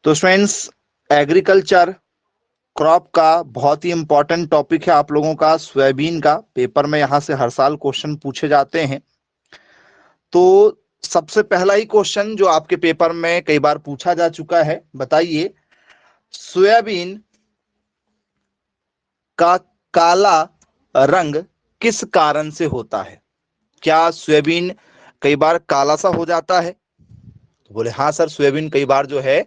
तो students, agriculture crop का बहुत ही इंपॉर्टेंट टॉपिक है आप लोगों का, सोयाबीन का। पेपर में यहां से हर साल क्वेश्चन पूछे जाते हैं। तो सबसे पहला ही क्वेश्चन जो आपके पेपर में कई बार पूछा जा चुका है, बताइए सोयाबीन का काला रंग किस कारण से होता है? क्या सोयाबीन कई बार काला सा हो जाता है? तो बोले हाँ सर, सोयाबीन कई बार जो है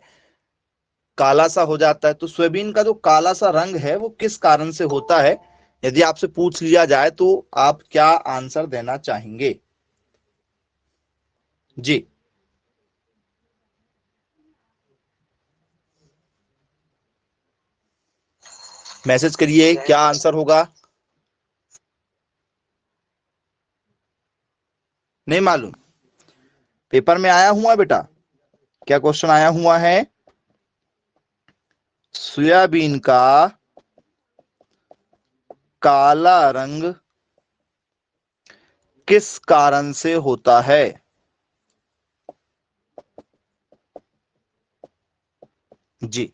काला सा हो जाता है। तो सोयाबीन का जो काला सा रंग है वो किस कारण से होता है? यदि आपसे पूछ लिया जाए तो आप क्या आंसर देना चाहेंगे? जी, मैसेज करिए, क्या आंसर होगा? नहीं मालूम? पेपर में आया हुआ बेटा, क्या क्वेश्चन आया हुआ है? सोयाबीन का काला रंग किस कारण से होता है? जी,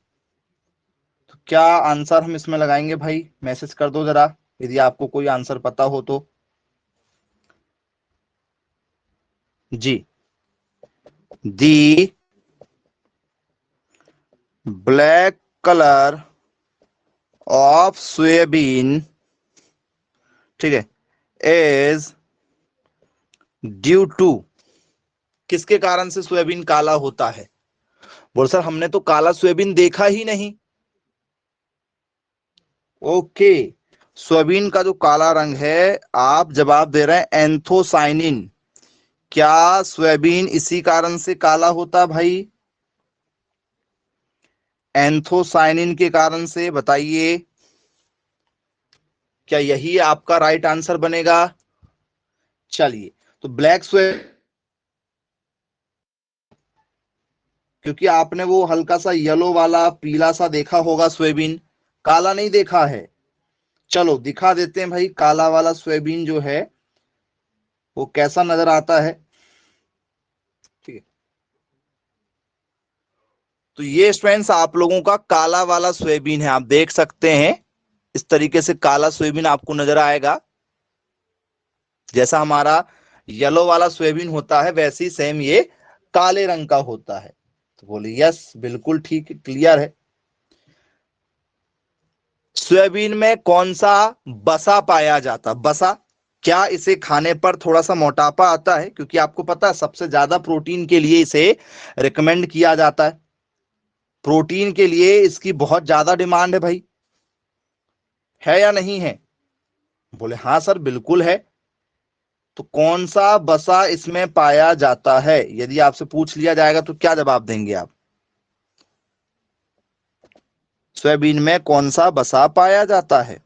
तो क्या आंसर हम इसमें लगाएंगे भाई? मैसेज कर दो जरा, यदि आपको कोई आंसर पता हो तो। जी, दी ब्लैक कलर ऑफ सोयाबीन, ठीक है, इज ड्यू टू, किसके कारण से सोयाबीन काला होता है? बोल सर हमने तो काला सोयाबीन देखा ही नहीं। ओके, सोयाबीन का जो काला रंग है, आप जवाब दे रहे हैं एंथोसाइनिन। क्या सोयाबीन इसी कारण से काला होता भाई? एंथोसाइनिन के कारण से, बताइए क्या यही आपका राइट आंसर बनेगा? चलिए, तो ब्लैक सोयाबीन, क्योंकि आपने वो हल्का सा येलो वाला पीला सा देखा होगा सोयाबीन, काला नहीं देखा है। चलो दिखा देते हैं भाई, काला वाला सोयाबीन जो है वो कैसा नजर आता है। ठीक है, तो ये स्टूडेंट्स आप लोगों का काला वाला सोयाबीन है, आप देख सकते हैं इस तरीके से काला सोयाबीन आपको नजर आएगा। जैसा हमारा येलो वाला सोयाबीन होता है वैसे ही सेम ये काले रंग का होता है। तो बोले यस, बिल्कुल ठीक, क्लियर है। सोयाबीन में कौन सा बसा पाया जाता? बसा, क्या इसे खाने पर थोड़ा सा मोटापा आता है? क्योंकि आपको पता है सबसे ज्यादा प्रोटीन के लिए इसे रिकमेंड किया जाता है। प्रोटीन के लिए इसकी बहुत ज्यादा डिमांड है भाई, है या नहीं है? बोले हाँ सर बिल्कुल है। तो कौन सा बसा इसमें पाया जाता है? यदि आपसे पूछ लिया जाएगा तो क्या जवाब देंगे आप? सोयाबीन में कौन सा बसा पाया जाता है?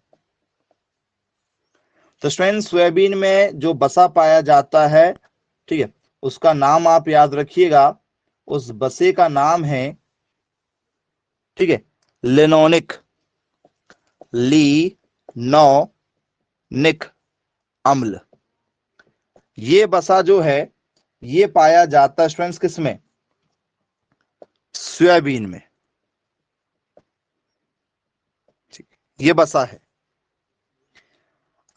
तो स्टूडेंट, सोयाबीन में जो बसा पाया जाता है, ठीक है, उसका नाम आप याद रखिएगा। उस बसे का नाम है, ठीक है, लिनोनिक, लिनोनिक अम्ल। ये बसा जो है ये पाया जाता है स्टूडेंट्स किस में? सोयाबीन में। ठीक, ये बसा है।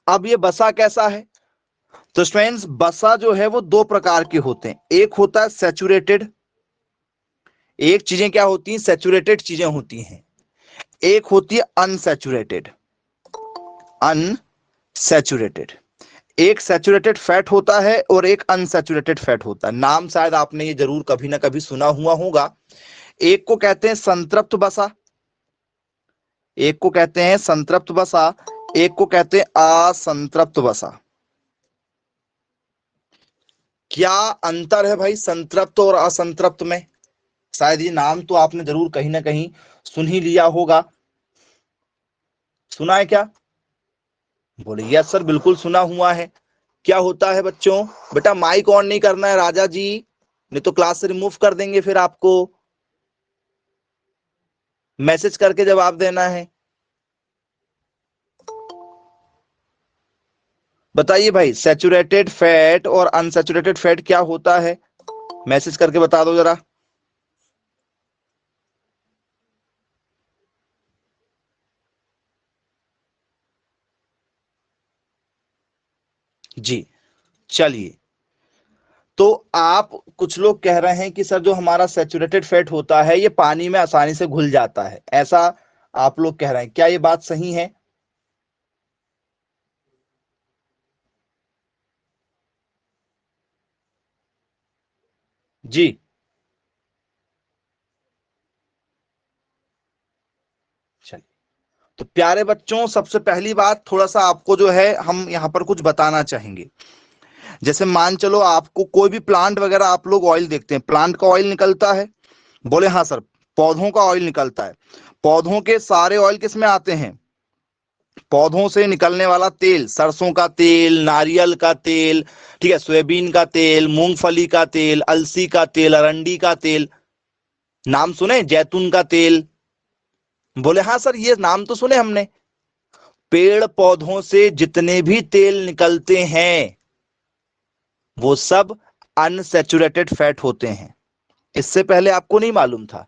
अब ये बसा कैसा है? तो स्टूडेंट्स, बसा जो है वो दो प्रकार के होते हैं। एक होता है सैचुरेटेड, एक चीजें क्या होती हैं, सैचुरेटेड चीजें होती हैं। एक होती है अनसैचुरेटेड, अनसैचुरेटेड। एक सैचुरेटेड फैट होता है और एक अनसैचुरेटेड फैट होता है। नाम शायद आपने ये जरूर कभी ना कभी सुना हुआ होगा। एक को कहते हैं संतृप्त बसा, एक को कहते हैं संतृप्त बसा, एक को कहते हैं असंतृप्त बसा। क्या अंतर है भाई संतृप्त और असंतृप्त में? शायद ये नाम तो आपने जरूर कहीं ना कहीं सुन ही लिया होगा। सुना है क्या? बोले यस सर बिल्कुल सुना हुआ है। क्या होता है बच्चों? बेटा माइक ऑन नहीं करना है राजा जी, नहीं तो क्लास से रिमूव कर देंगे, फिर आपको मैसेज करके जवाब देना है। बताइए भाई, सैचुरेटेड फैट और अनसैचुरेटेड फैट क्या होता है? मैसेज करके बता दो जरा। जी, चलिए। तो आप कुछ लोग कह रहे हैं कि सर जो हमारा सैचुरेटेड फैट होता है ये पानी में आसानी से घुल जाता है, ऐसा आप लोग कह रहे हैं, क्या ये बात सही है? जी, चलिए। तो प्यारे बच्चों, सबसे पहली बात थोड़ा सा आपको जो है हम यहाँ पर कुछ बताना चाहेंगे। जैसे मान चलो आपको कोई भी प्लांट वगैरह आप लोग ऑयल देखते हैं, प्लांट का ऑयल निकलता है, बोले हाँ सर। पौधों का ऑयल निकलता है। पौधों के सारे ऑयल किस में आते हैं? पौधों से निकलने वाला तेल, सरसों का तेल, नारियल का तेल, ठीक है, सोयाबीन का तेल, मूंगफली का तेल, अलसी का तेल, अरंडी का तेल, नाम सुने, जैतून का तेल। बोले हाँ सर, ये नाम तो सुने हमने। पेड़ पौधों से जितने भी तेल निकलते हैं वो सब अनसैचुरेटेड फैट होते हैं। इससे पहले आपको नहीं मालूम था?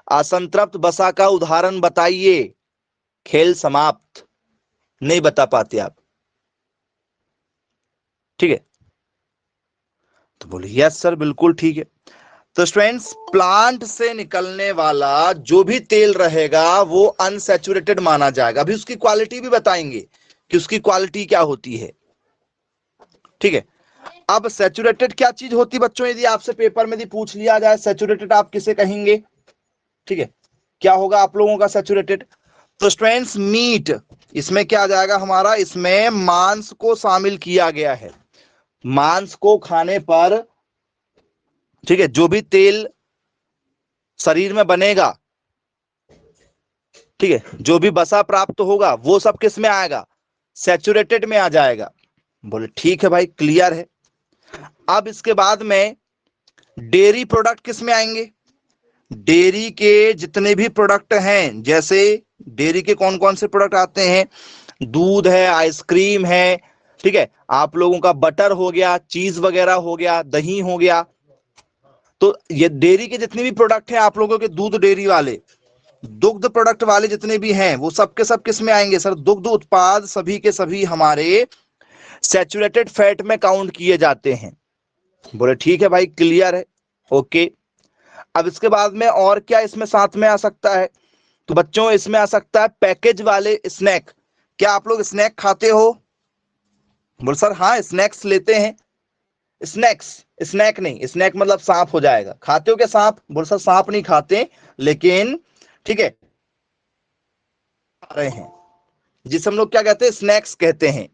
असंतृप्त वसा का उदाहरण बताइए। खेल समाप्त। नहीं बता पाते आप? ठीक है। तो बोले यस सर, बिल्कुल ठीक है। तो स्टूडेंट्स, प्लांट से निकलने वाला जो भी तेल रहेगा वो अनसैचुरेटेड माना जाएगा। अभी उसकी क्वालिटी भी बताएंगे कि उसकी क्वालिटी क्या होती है। ठीक है। अब सैचुरेटेड क्या चीज होती है बच्चों? यदि आपसे पेपर में यदि पूछ लिया जाए सैचुरेटेड आप किसे कहेंगे? ठीक है, क्या होगा आप लोगों का सैचुरेटेड? तो स्टूडेंट्स, मीट, इसमें क्या आ जाएगा हमारा? इसमें मांस को शामिल किया गया है। मांस को खाने पर, ठीक है, जो भी तेल शरीर में बनेगा, ठीक है, जो भी वसा प्राप्त होगा वो सब किस में आएगा? सैचुरेटेड में आ जाएगा। बोले ठीक है भाई, क्लियर है। अब इसके बाद में डेयरी प्रोडक्ट किस में आएंगे? डेयरी के जितने भी प्रोडक्ट हैं, जैसे डेयरी के कौन कौन से प्रोडक्ट आते हैं? दूध है, आइसक्रीम है, ठीक है, आप लोगों का बटर हो गया, चीज वगैरह हो गया, दही हो गया। तो ये डेयरी के जितने भी प्रोडक्ट हैं आप लोगों के, दूध डेयरी वाले, दुग्ध प्रोडक्ट वाले जितने भी हैं वो सब के सब किस में आएंगे सर? दुग्ध उत्पाद सभी के सभी हमारे सैचुरेटेड फैट में काउंट किए जाते हैं। बोले ठीक है भाई, क्लियर है, ओके। अब इसके बाद में और क्या इसमें साथ में आ सकता है? तो बच्चों, इसमें आ सकता है पैकेज वाले स्नैक। क्या आप लोग स्नैक खाते हो? बोले सर हाँ, स्नैक्स लेते हैं। स्नैक्स, स्नैक नहीं, स्नैक मतलब सांप हो जाएगा। खाते हो क्या सांप? बोले सर सांप नहीं खाते, लेकिन ठीक है, खा रहे हैं, जिसे हम लोग क्या कहते हैं? स्नैक्स कहते हैं।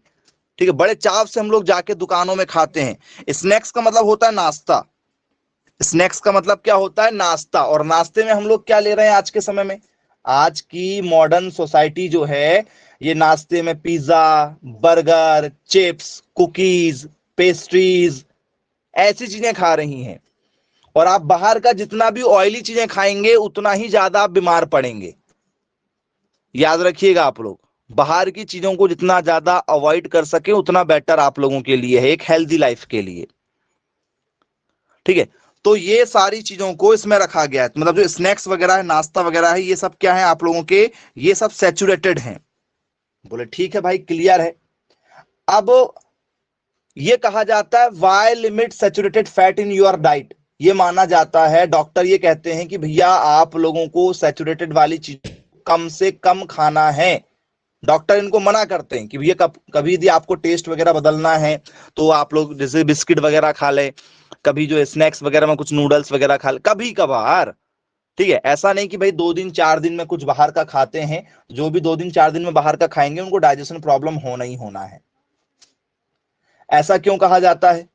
ठीक है, बड़े चाव से हम लोग जाके दुकानों में खाते हैं। स्नैक्स का मतलब होता है नाश्ता। स्नैक्स का मतलब क्या होता है? नाश्ता। और नाश्ते में हम लोग क्या ले रहे हैं आज के समय में? आज की मॉडर्न सोसाइटी जो है, ये नाश्ते में pizza, burger, chips, cookies, pastries, ऐसी चीजें खा रही हैं। और आप बाहर का जितना भी ऑयली चीजें खाएंगे उतना ही ज्यादा आप बीमार पड़ेंगे। याद रखिएगा आप लोग, बाहर की चीजों को जितना ज्यादा अवॉइड कर सके उतना बेटर आप लोगों के लिए है, एक हेल्दी लाइफ के लिए। ठीक है। तो ये सारी चीजों को इसमें रखा गया है, मतलब जो स्नैक्स वगैरह है, नाश्ता वगैरह है, ये सब क्या है आप लोगों के? ये सब सैचुरेटेड हैं। बोले ठीक है भाई, क्लियर है। अब ये कहा जाता है why limit saturated fat in your diet. ये माना जाता है, डॉक्टर ये कहते हैं कि भैया आप लोगों को सैचुरेटेड वाली चीज कम से कम खाना है। डॉक्टर इनको मना करते हैं कि भैया कभी यदि आपको टेस्ट वगैरह बदलना है तो आप लोग जैसे बिस्किट वगैरह खा ले, कभी जो स्नैक्स वगैरह में कुछ नूडल्स वगैरह खा ले, कभी कभार। ठीक है, ऐसा नहीं कि भाई 2 दिन 4 दिन में कुछ बाहर का खाते हैं। जो भी 2 दिन 4 दिन में बाहर का खाएंगे उनको डाइजेशन प्रॉब्लम होना ही होना है। ऐसा क्यों कहा जाता है?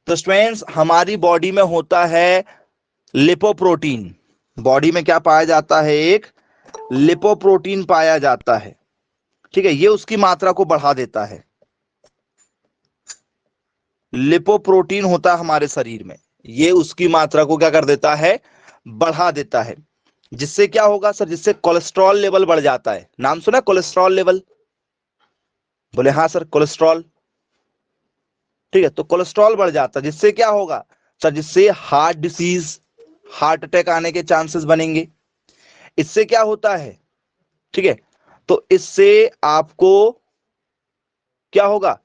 तो स्टूडेंट्स, हमारी बॉडी में होता है लिपोप्रोटीन। बॉडी में क्या पाया जाता है? एक लिपोप्रोटीन पाया जाता है। ठीक है, ये उसकी मात्रा को बढ़ा देता है। लिपोप्रोटीन होता है हमारे शरीर में, ये उसकी मात्रा को क्या कर देता है? बढ़ा देता है। जिससे क्या होगा सर? जिससे कोलेस्ट्रॉल लेवल बढ़ जाता है। नाम सुना कोलेस्ट्रॉल लेवल? बोले हाँ सर, कोलेस्ट्रॉल। ठीक है, तो कोलेस्ट्रॉल बढ़ जाता है, जिससे क्या होगा सर? जिससे हार्ट डिसीज, हार्ट अटैक आने के चांसेस बनेंगे। इससे क्या होता है? ठीक है, तो इससे आपको क्या होगा?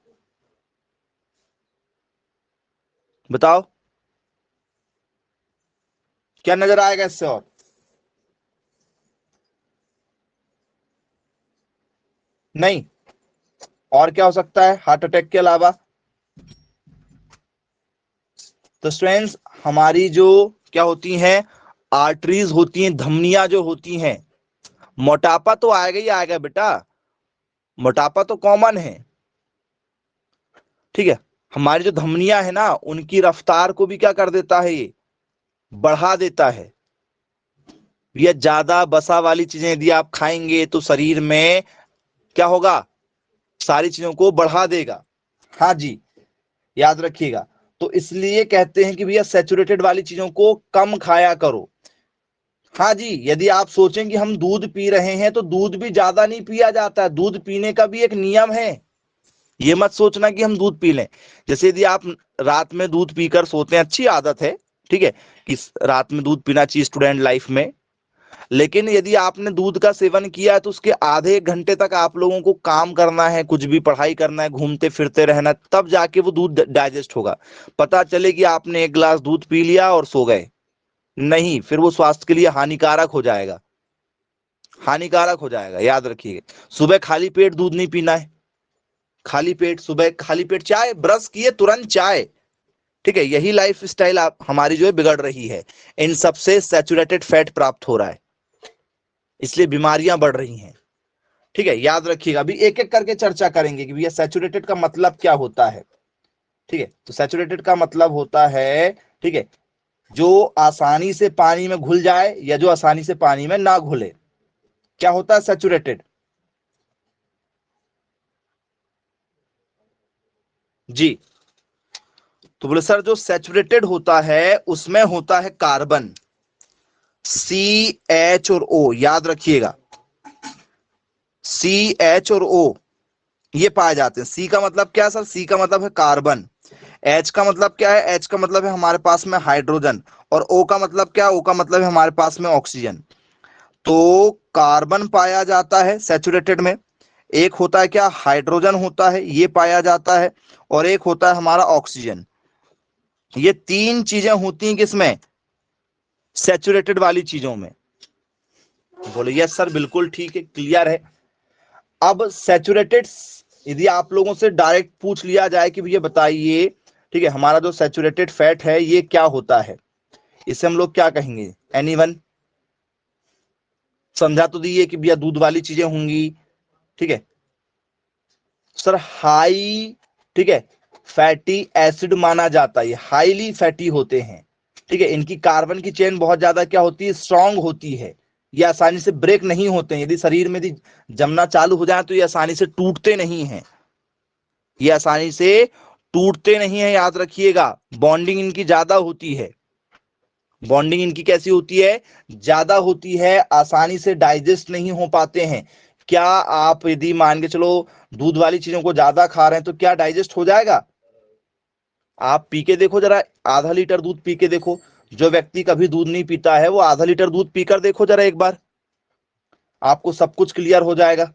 बताओ क्या नजर आएगा इससे? और नहीं, और क्या हो सकता है हार्ट अटैक के अलावा? तो स्टूडेंट्स, हमारी जो क्या होती हैं, आर्टरीज होती हैं, धमनियां जो होती हैं, मोटापा तो आएगा ही आएगा बेटा, मोटापा तो कॉमन है, ठीक है। हमारी जो धमनियां है ना, उनकी रफ्तार को भी क्या कर देता है, ये बढ़ा देता है। या ज्यादा बसा वाली चीजें यदि आप खाएंगे तो शरीर में क्या होगा, सारी चीजों को बढ़ा देगा। हाँ जी, याद रखिएगा। तो इसलिए कहते हैं कि भैया सैचुरेटेड वाली चीजों को कम खाया करो। हाँ जी, यदि आप सोचें कि हम दूध पी रहे हैं तो दूध भी ज्यादा नहीं पिया जाता है, दूध पीने का भी एक नियम है। ये मत सोचना कि हम दूध पी लें। जैसे यदि आप रात में दूध पीकर सोते हैं, अच्छी आदत है, ठीक है, कि रात में दूध पीना चाहिए स्टूडेंट लाइफ में। लेकिन यदि आपने दूध का सेवन किया है तो उसके आधे एक घंटे तक आप लोगों को काम करना है, कुछ भी पढ़ाई करना है, घूमते फिरते रहना, तब जाके वो दूध डाइजेस्ट होगा। पता चले कि आपने एक गिलास दूध पी लिया और सो गए, नहीं, फिर वो स्वास्थ्य के लिए हानिकारक हो जाएगा, हानिकारक हो जाएगा, याद रखिएगा। सुबह खाली पेट दूध नहीं पीना है, खाली पेट, सुबह खाली पेट चाय, ब्रश किए तुरंत चाय, ठीक है। यही लाइफ स्टाइल आप हमारी जो है बिगड़ रही है, इन सबसे सैचुरेटेड फैट प्राप्त हो रहा है, इसलिए बीमारियां बढ़ रही हैं, ठीक है। याद रखिएगा, अभी एक एक करके चर्चा करेंगे कि भैया सैचुरेटेड का मतलब क्या होता है, ठीक है। तो सैचुरेटेड का मतलब होता है, ठीक है, जो आसानी से पानी में घुल जाए या जो आसानी से पानी में ना घुले, क्या होता है सैचुरेटेड? जी, तो बोले सर जो सैचुरेटेड होता है उसमें होता है कार्बन, CH और O, याद रखिएगा, CH और O ये पाए जाते हैं। सी का मतलब क्या है सर? सी का मतलब है कार्बन। एच का मतलब क्या है? एच का मतलब है हमारे पास में हाइड्रोजन। और ओ का मतलब क्या है? ओ का मतलब है हमारे पास में ऑक्सीजन। तो कार्बन पाया जाता है सैचुरेटेड में, एक होता है क्या, हाइड्रोजन होता है, ये पाया जाता है, और एक होता है हमारा ऑक्सीजन। ये तीन चीजें होती हैं किसमें? सैचुरेटेड वाली चीजों में। बोले यस सर, बिल्कुल ठीक है, क्लियर है। अब सैचुरेटेड, यदि आप लोगों से डायरेक्ट पूछ लिया जाए कि भैया बताइए, ठीक है, हमारा जो सैचुरेटेड फैट है ये क्या होता है, इसे हम लोग क्या कहेंगे? एनीवन समझा तो दीजिए कि भैया दूध वाली चीजें होंगी, ठीक है सर, हाई, ठीक है, फैटी एसिड माना जाता है, हाईली फैटी होते हैं, ठीक है। इनकी कार्बन की चेन बहुत ज्यादा क्या होती है, स्ट्रांग होती है, ये आसानी से ब्रेक नहीं होते हैं, यदि शरीर में यदि जमना चालू हो जाए तो ये आसानी से टूटते नहीं हैं, ये आसानी से टूटते नहीं है, याद रखिएगा। बॉन्डिंग इनकी ज्यादा होती है, बॉन्डिंग इनकी कैसी होती है, ज्यादा होती है, आसानी से डाइजेस्ट नहीं हो पाते हैं। क्या आप यदि मान के चलो दूध वाली चीजों को ज्यादा खा रहे हैं तो क्या डाइजेस्ट हो जाएगा? आप पी के देखो जरा, आधा लीटर दूध पी के देखो, जो व्यक्ति कभी दूध नहीं पीता है वो आधा लीटर दूध पीकर देखो जरा एक बार, आपको सब कुछ क्लियर हो जाएगा।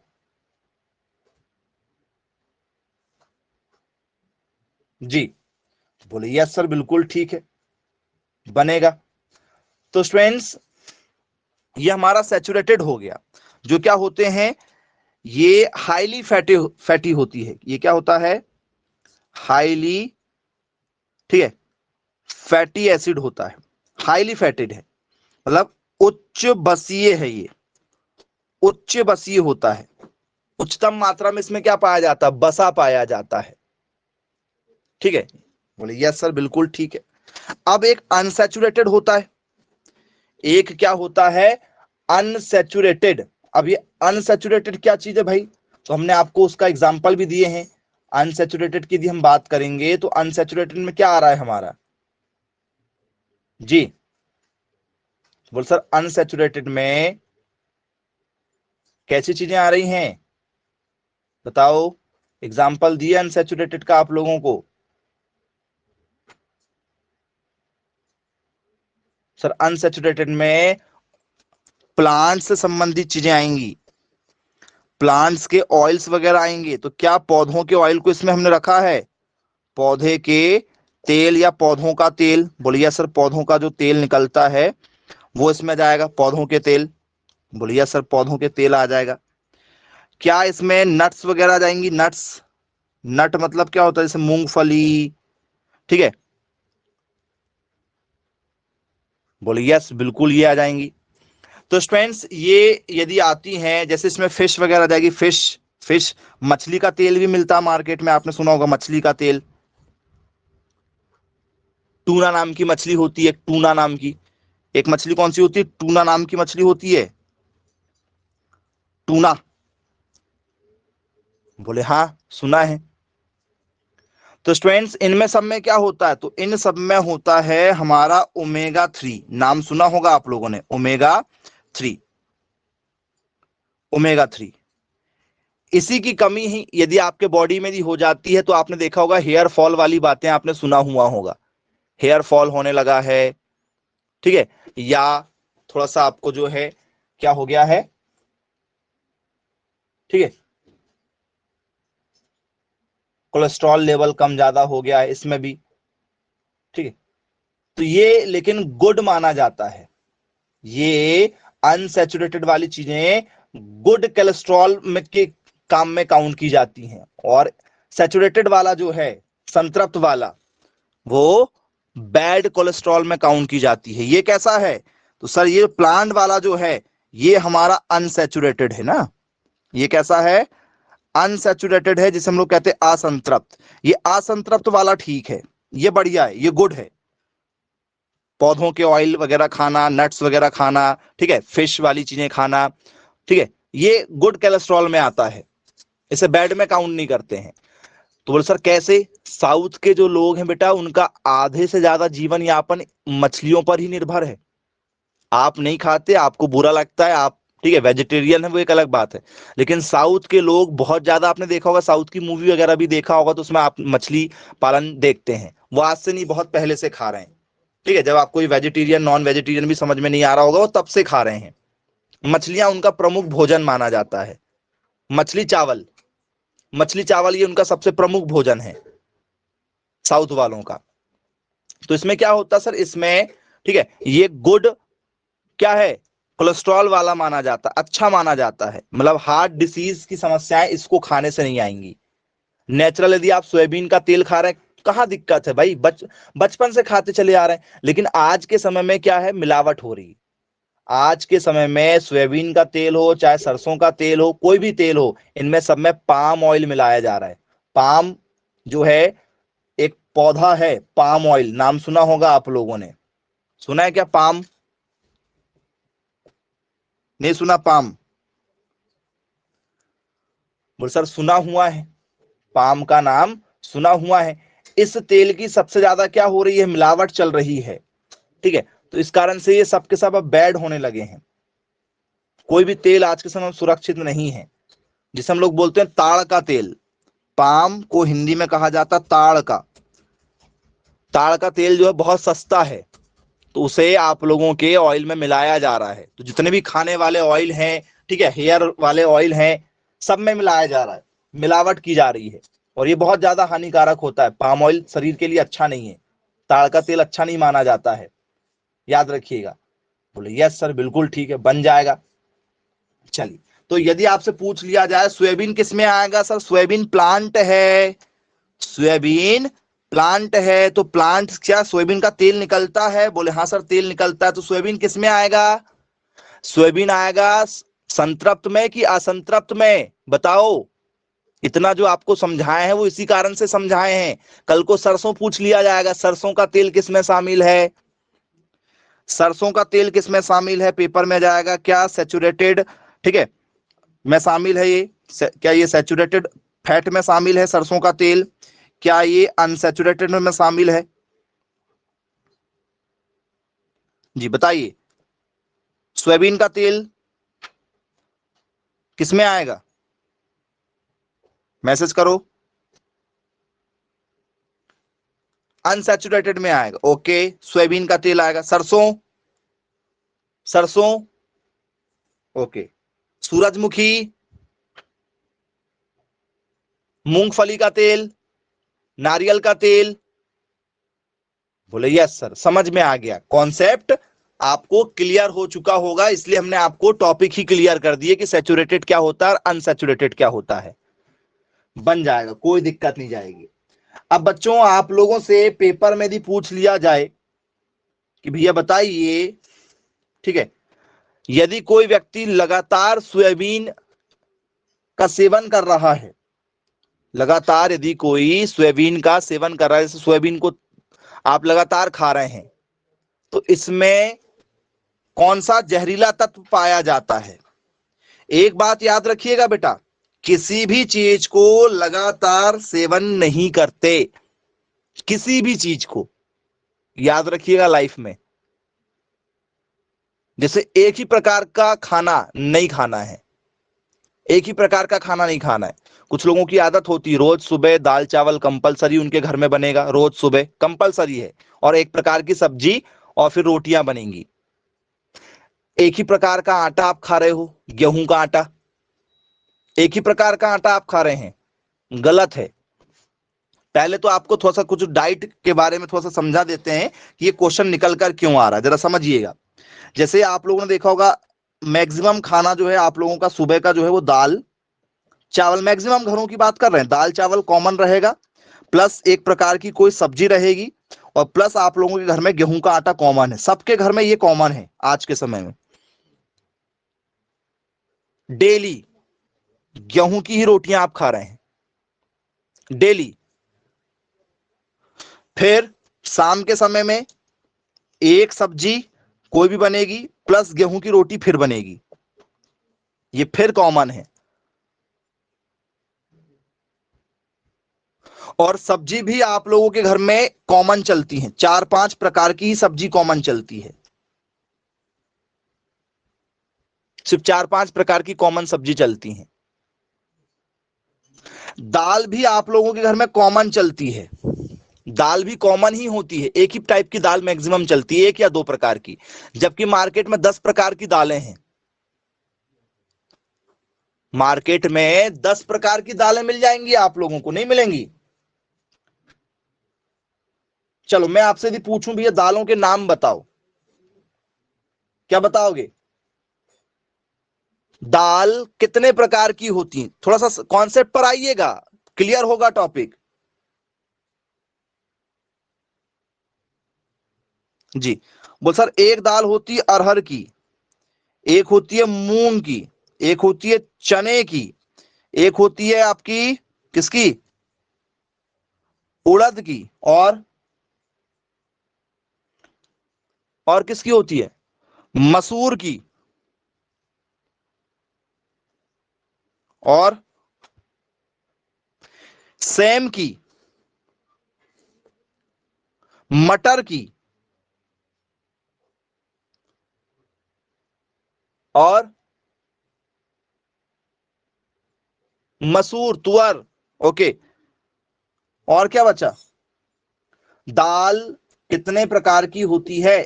जी, बोले यस सर, बिल्कुल ठीक है, बनेगा। तो स्टूडेंट्स, ये हमारा सैचुरेटेड हो गया। जो क्या होते हैं, ये हाईली फैटी फैटी होती है, ये क्या होता है, हाईली, ठीक है, फैटी एसिड होता है, हाईली फैटेड है, मतलब उच्च बसीय है ये, उच्च बसीय होता है, उच्चतम मात्रा में इसमें क्या पाया जाता है, बसा पाया जाता है, ठीक है। बोले यस सर, बिल्कुल ठीक है। अब एक अनसैचुरेटेड होता है, एक क्या होता है, अनसैचुरेटेड। अब ये अनसैचुरेटेड क्या चीज है भाई, तो हमने आपको उसका एग्जांपल भी दिए हैं। अनसैचुरेटेड की यदि हम बात करेंगे तो अनसैचुरेटेड में क्या आ रहा है हमारा, जी बोल सर, अनसैचुरेटेड में कैसी चीजें आ रही हैं, बताओ, एग्जांपल दिए अनसैचुरेटेड का आप लोगों को। सर अनसैचुरेटेड में प्लांट से संबंधित चीजें आएंगी, प्लांट्स के ऑयल्स वगैरह आएंगे। तो क्या पौधों के ऑयल को इसमें हमने रखा है? पौधे के तेल या पौधों का तेल? बोलिए सर पौधों का जो तेल निकलता है वो इसमें जाएगा, पौधों के तेल। बोलिए सर पौधों के तेल आ जाएगा। क्या इसमें नट्स वगैरह जाएंगी? नट्स, नट मतलब क्या होता है? जैसे मूंगफली, ठीक है। बोलिए यस, बिल्कुल ये आ जाएंगी। तो स्टूडेंट्स ये यदि आती हैं, जैसे इसमें फिश वगैरह आ जाएगी, फिश, फिश, मछली का तेल भी मिलता है मार्केट में, आपने सुना होगा मछली का तेल। टूना नाम की मछली होती है, टूना नाम की एक मछली, कौन सी होती है? टूना नाम की मछली होती है, टूना। बोले हाँ, सुना है। तो स्टूडेंट्स इनमें सब में क्या होता है? तो इन सब में होता है हमारा ओमेगा 3। नाम सुना होगा आप लोगों ने, ओमेगा 3। ओमेगा 3, इसी की कमी ही यदि आपके बॉडी में भी हो जाती है तो आपने देखा होगा हेयर फॉल वाली बातें आपने सुना हुआ होगा, हेयर फॉल होने लगा है, ठीक है। या थोड़ा सा आपको जो है क्या हो गया है, ठीक है, कोलेस्ट्रॉल लेवल कम ज्यादा हो गया है इसमें भी, ठीक है। तो ये लेकिन गुड माना जाता है, ये अनसैचुरेटेड वाली चीजें गुड कोलेस्ट्रॉल में के काम में काउंट की जाती हैं, और सैचुरेटेड वाला जो है, संतृप्त वाला, वो बैड कोलेस्ट्रॉल में काउंट की जाती है। ये कैसा है? तो सर ये प्लांट वाला जो है ये हमारा अनसैचुरेटेड है ना, ये कैसा है? अनसैचुरेटेड है, जिसे हम लोग कहते हैं असंतृप्त। ये असंतृप्त वाला ठीक है, ये बढ़िया है, ये गुड है। पौधों के ऑयल वगैरह खाना, नट्स वगैरह खाना, ठीक है, फिश वाली चीजें खाना, ठीक है, ये गुड कोलेस्ट्रॉल में आता है, इसे बैड में काउंट नहीं करते हैं। तो बोले सर कैसे? साउथ के जो लोग हैं बेटा, उनका आधे से ज्यादा जीवन यापन मछलियों पर ही निर्भर है। आप नहीं खाते, आपको बुरा लगता है, आप ठीक है वेजिटेरियन है, वो एक अलग बात है, लेकिन साउथ के लोग बहुत ज्यादा, आपने देखा होगा साउथ की मूवी वगैरह भी देखा होगा, तो उसमें आप मछली पालन देखते हैं, वो आज से नहीं बहुत पहले से खा रहे हैं, ठीक है। जब आपको ये वेजिटेरियन नॉन वेजिटेरियन भी समझ में नहीं आ रहा होगा, वो तब से खा रहे हैं। मछलियां उनका प्रमुख भोजन माना जाता है, मछली चावल, मछली चावल ये उनका सबसे प्रमुख भोजन है साउथ वालों का। तो इसमें क्या होता है सर? इसमें ठीक है ये गुड क्या है, कोलेस्ट्रॉल वाला माना जाता, अच्छा माना जाता है, मतलब हार्ट डिसीज की समस्याएं इसको खाने से नहीं आएंगी। नेचुरल यदि आप सोयाबीन का तेल खा रहे हैं, कहाँ दिक्कत है भाई, बचपन से खाते चले आ रहे हैं। लेकिन आज के समय में क्या है, मिलावट हो रही है। आज के समय में सोयाबीन का तेल हो चाहे सरसों का तेल हो, कोई भी तेल हो, इनमें सब में पाम ऑयल मिलाया जा रहा है। पाम जो है एक पौधा है, पाम ऑयल, नाम सुना होगा आप लोगों ने, सुना है क्या पाम? नहीं सुना पाम? बोल सर सुना हुआ है, पाम का नाम सुना हुआ है। इस तेल की सबसे ज्यादा क्या हो रही है, मिलावट चल रही है, ठीक है। तो इस कारण से ये सब के सब अब बैड होने लगे हैं। कोई भी तेल आज के समय में सुरक्षित नहीं है। जिसे हम लोग बोलते हैं ताड़ का तेल, पाम को हिंदी में कहा जाता ताड़ का, ताड़ का तेल जो है बहुत सस्ता है, तो उसे आप लोगों के ऑयल में मिलाया जा रहा है। तो जितने भी खाने वाले ऑयल हैं, ठीक है, हेयर वाले ऑयल हैं, सब में मिलाया जा रहा है, मिलावट की जा रही है, और ये बहुत ज्यादा हानिकारक होता है। पाम ऑयल शरीर के लिए अच्छा नहीं है, ताड़ का तेल अच्छा नहीं माना जाता है, याद रखिएगा। बोले यस सर बिल्कुल ठीक है, बन जाएगा। चलिए, तो यदि आपसे पूछ लिया जाए सोयाबीन किस में आएगा सर? सोयाबीन प्लांट है, सोयाबीन प्लांट है, तो प्लांट क्या सोयाबीन का तेल निकलता है? बोले हाँ सर तेल निकलता है। तो सोयाबीन किस में आएगा? सोयाबीन आएगा संतृप्त में कि असंतृप्त में? बताओ। इतना जो आपको समझाए हैं वो इसी कारण से समझाए हैं। कल को सरसों पूछ लिया जाएगा, सरसों का तेल किस में शामिल है? सरसों का तेल किस में शामिल है? पेपर में जाएगा क्या सैचुरेटेड, ठीक है, में शामिल है ये? क्या ये सैचुरेटेड फैट में शामिल है सरसों का तेल? क्या ये अनसैचुरेटेड में शामिल है? जी बताइए, सोयाबीन का तेल किसमें आएगा? मैसेज करो। अनसैचुरेटेड में आएगा, ओके। सोयाबीन का तेल आएगा, सरसों, सरसों, ओके, सूरजमुखी, मूंगफली का तेल, नारियल का तेल, बोले यस सर, समझ में आ गया, कॉन्सेप्ट आपको क्लियर हो चुका होगा, इसलिए हमने आपको टॉपिक ही क्लियर कर दिए कि सैचुरेटेड क्या होता है और अनसैचुरेटेड क्या होता है। बन जाएगा, कोई दिक्कत नहीं जाएगी। अब बच्चों आप लोगों से पेपर में भी पूछ लिया जाए कि भैया बताइए, ठीक है, यदि कोई व्यक्ति लगातार सोयाबीन का सेवन कर रहा है, लगातार यदि कोई सोयाबीन का सेवन कर रहा है, जैसे सोयाबीन को आप लगातार खा रहे हैं, तो इसमें कौन सा जहरीला तत्व पाया जाता है? एक बात याद रखिएगा बेटा, किसी भी चीज को लगातार सेवन नहीं करते, किसी भी चीज को याद रखिएगा लाइफ में। जैसे एक ही प्रकार का खाना नहीं खाना है, एक ही प्रकार का खाना नहीं खाना है। कुछ लोगों की आदत होती है रोज सुबह दाल चावल कंपलसरी उनके घर में बनेगा, रोज सुबह कंपलसरी है, और एक प्रकार की सब्जी और फिर रोटियां बनेंगी। एक ही प्रकार का आटा आप खा रहे हो, गेहूं का आटा, एक ही प्रकार का आटा आप खा रहे हैं, गलत है। पहले तो आपको थोड़ा सा कुछ डाइट के बारे में थोड़ा सा समझा देते हैं कि ये क्वेश्चन निकल कर क्यों आ रहा है, जरा समझिएगा। जैसे आप लोगों ने देखा होगा मैक्सिमम खाना जो है आप लोगों का सुबह का जो है वो दाल चावल, मैक्सिमम घरों की बात कर रहे हैं, दाल चावल कॉमन रहेगा, प्लस एक प्रकार की कोई सब्जी रहेगी, और प्लस आप लोगों के घर में गेहूं का आटा कॉमन है, सबके घर में ये कॉमन है आज के समय में। डेली गेहूं की ही रोटियां आप खा रहे हैं डेली। फिर शाम के समय में एक सब्जी कोई भी बनेगी प्लस गेहूं की रोटी फिर बनेगी, ये फिर कॉमन है। और सब्जी भी आप लोगों के घर में कॉमन चलती है, 4-5 प्रकार की ही सब्जी कॉमन चलती है, सिर्फ 4-5 प्रकार की कॉमन सब्जी चलती है। दाल भी आप लोगों के घर में कॉमन चलती है, दाल भी कॉमन ही होती है, एक ही टाइप की दाल मैक्सिमम चलती है, एक या दो प्रकार की, जबकि मार्केट में 10 प्रकार की दालें हैं। मार्केट में 10 प्रकार की दालें मिल जाएंगी, आप लोगों को नहीं मिलेंगी। चलो मैं आपसे भी पूछूं भैया दालों के नाम बताओ, क्या बताओगे? दाल कितने प्रकार की होती है, थोड़ा सा कॉन्सेप्ट पर आइएगा, क्लियर होगा टॉपिक। जी बोल सर, एक दाल होती है अरहर की, एक होती है मूंग की, एक होती है चने की, एक होती है आपकी किसकी, उड़द की, और किसकी होती है, मसूर की, और सेम की, मटर की, और मसूर तुअर। ओके, और क्या बचा? दाल कितने प्रकार की होती है?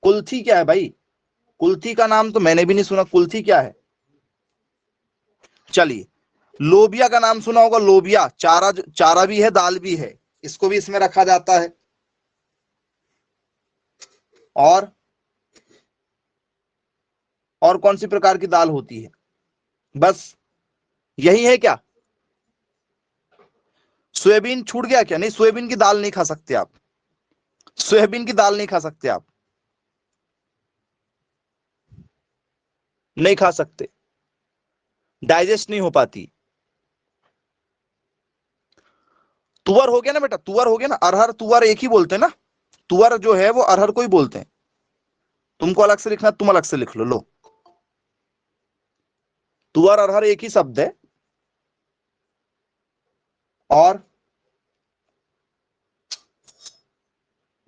कुल्थी क्या है भाई? कुल्थी का नाम तो मैंने भी नहीं सुना, कुल्थी क्या है? चलिए, लोबिया का नाम सुना होगा, लोबिया चारा, चारा भी है दाल भी है, इसको भी इसमें रखा जाता है। और कौन सी प्रकार की दाल होती है? बस यही है क्या? सोयाबीन छूट गया क्या? नहीं, सोयाबीन की दाल नहीं खा सकते आप, सोयाबीन की दाल नहीं खा सकते आप, नहीं खा सकते, डाइजेस्ट नहीं हो पाती। तुअर हो गया ना बेटा, तुअर हो गया ना, अरहर तुअर एक ही बोलते हैं ना, तुअर जो है वो अरहर को ही बोलते हैं। तुमको अलग से लिखना, तुम अलग से लिख लो। तुअर अरहर एक ही शब्द है, और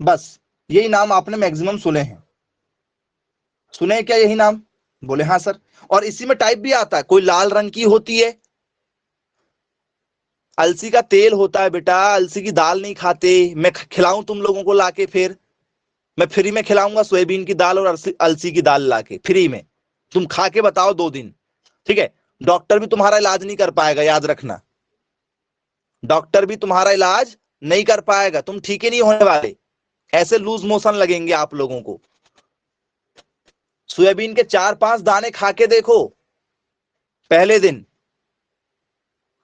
बस यही नाम आपने मैक्सिमम सुने हैं, सुने क्या यही नाम? बोले हाँ सर। और इसी में टाइप भी आता है, कोई लाल रंग की होती है, अलसी का तेल होता है बेटा, अलसी की दाल नहीं खाते। मैं खिलाऊं तुम लोगों को लाके, फिर मैं फ्री में खिलाऊंगा सोयाबीन की दाल और अलसी की दाल लाके फ्री में, तुम खा के बताओ 2 दिन, ठीक है? डॉक्टर भी तुम्हारा इलाज नहीं कर पाएगा, याद रखना, डॉक्टर भी तुम्हारा इलाज नहीं कर पाएगा, तुम ठीक ही नहीं होने वाले, ऐसे लूज मोशन लगेंगे आप लोगों को। सोयाबीन के 4-5 दाने खा के देखो पहले दिन,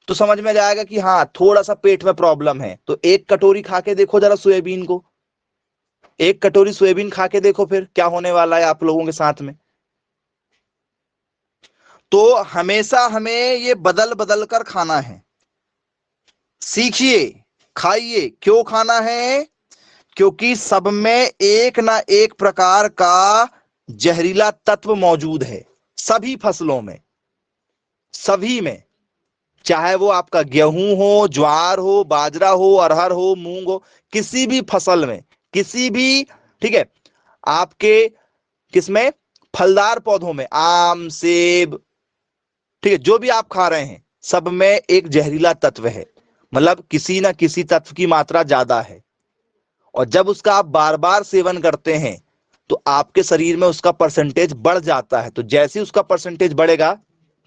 तो समझ में जाएगा कि हाँ थोड़ा सा पेट में प्रॉब्लम है। तो एक कटोरी खा के देखो जरा सोयाबीन को, एक कटोरी सोयाबीन खा के देखो फिर क्या होने वाला है आप लोगों के साथ में। तो हमेशा हमें ये बदल बदल कर खाना है, सीखिए, खाइए। क्यों खाना है? क्योंकि सब में एक ना एक प्रकार का जहरीला तत्व मौजूद है, सभी फसलों में, सभी में, चाहे वो आपका गेहूं हो, ज्वार हो, बाजरा हो, अरहर हो, मूंग हो, किसी भी फसल में, किसी भी, ठीक है, आपके किसमें, फलदार पौधों में, आम, सेब, ठीक है, जो भी आप खा रहे हैं सब में एक जहरीला तत्व है, मतलब किसी ना किसी तत्व की मात्रा ज्यादा है। और जब उसका आप बार बार सेवन करते हैं तो आपके शरीर में उसका परसेंटेज बढ़ जाता है। तो जैसे ही उसका परसेंटेज बढ़ेगा,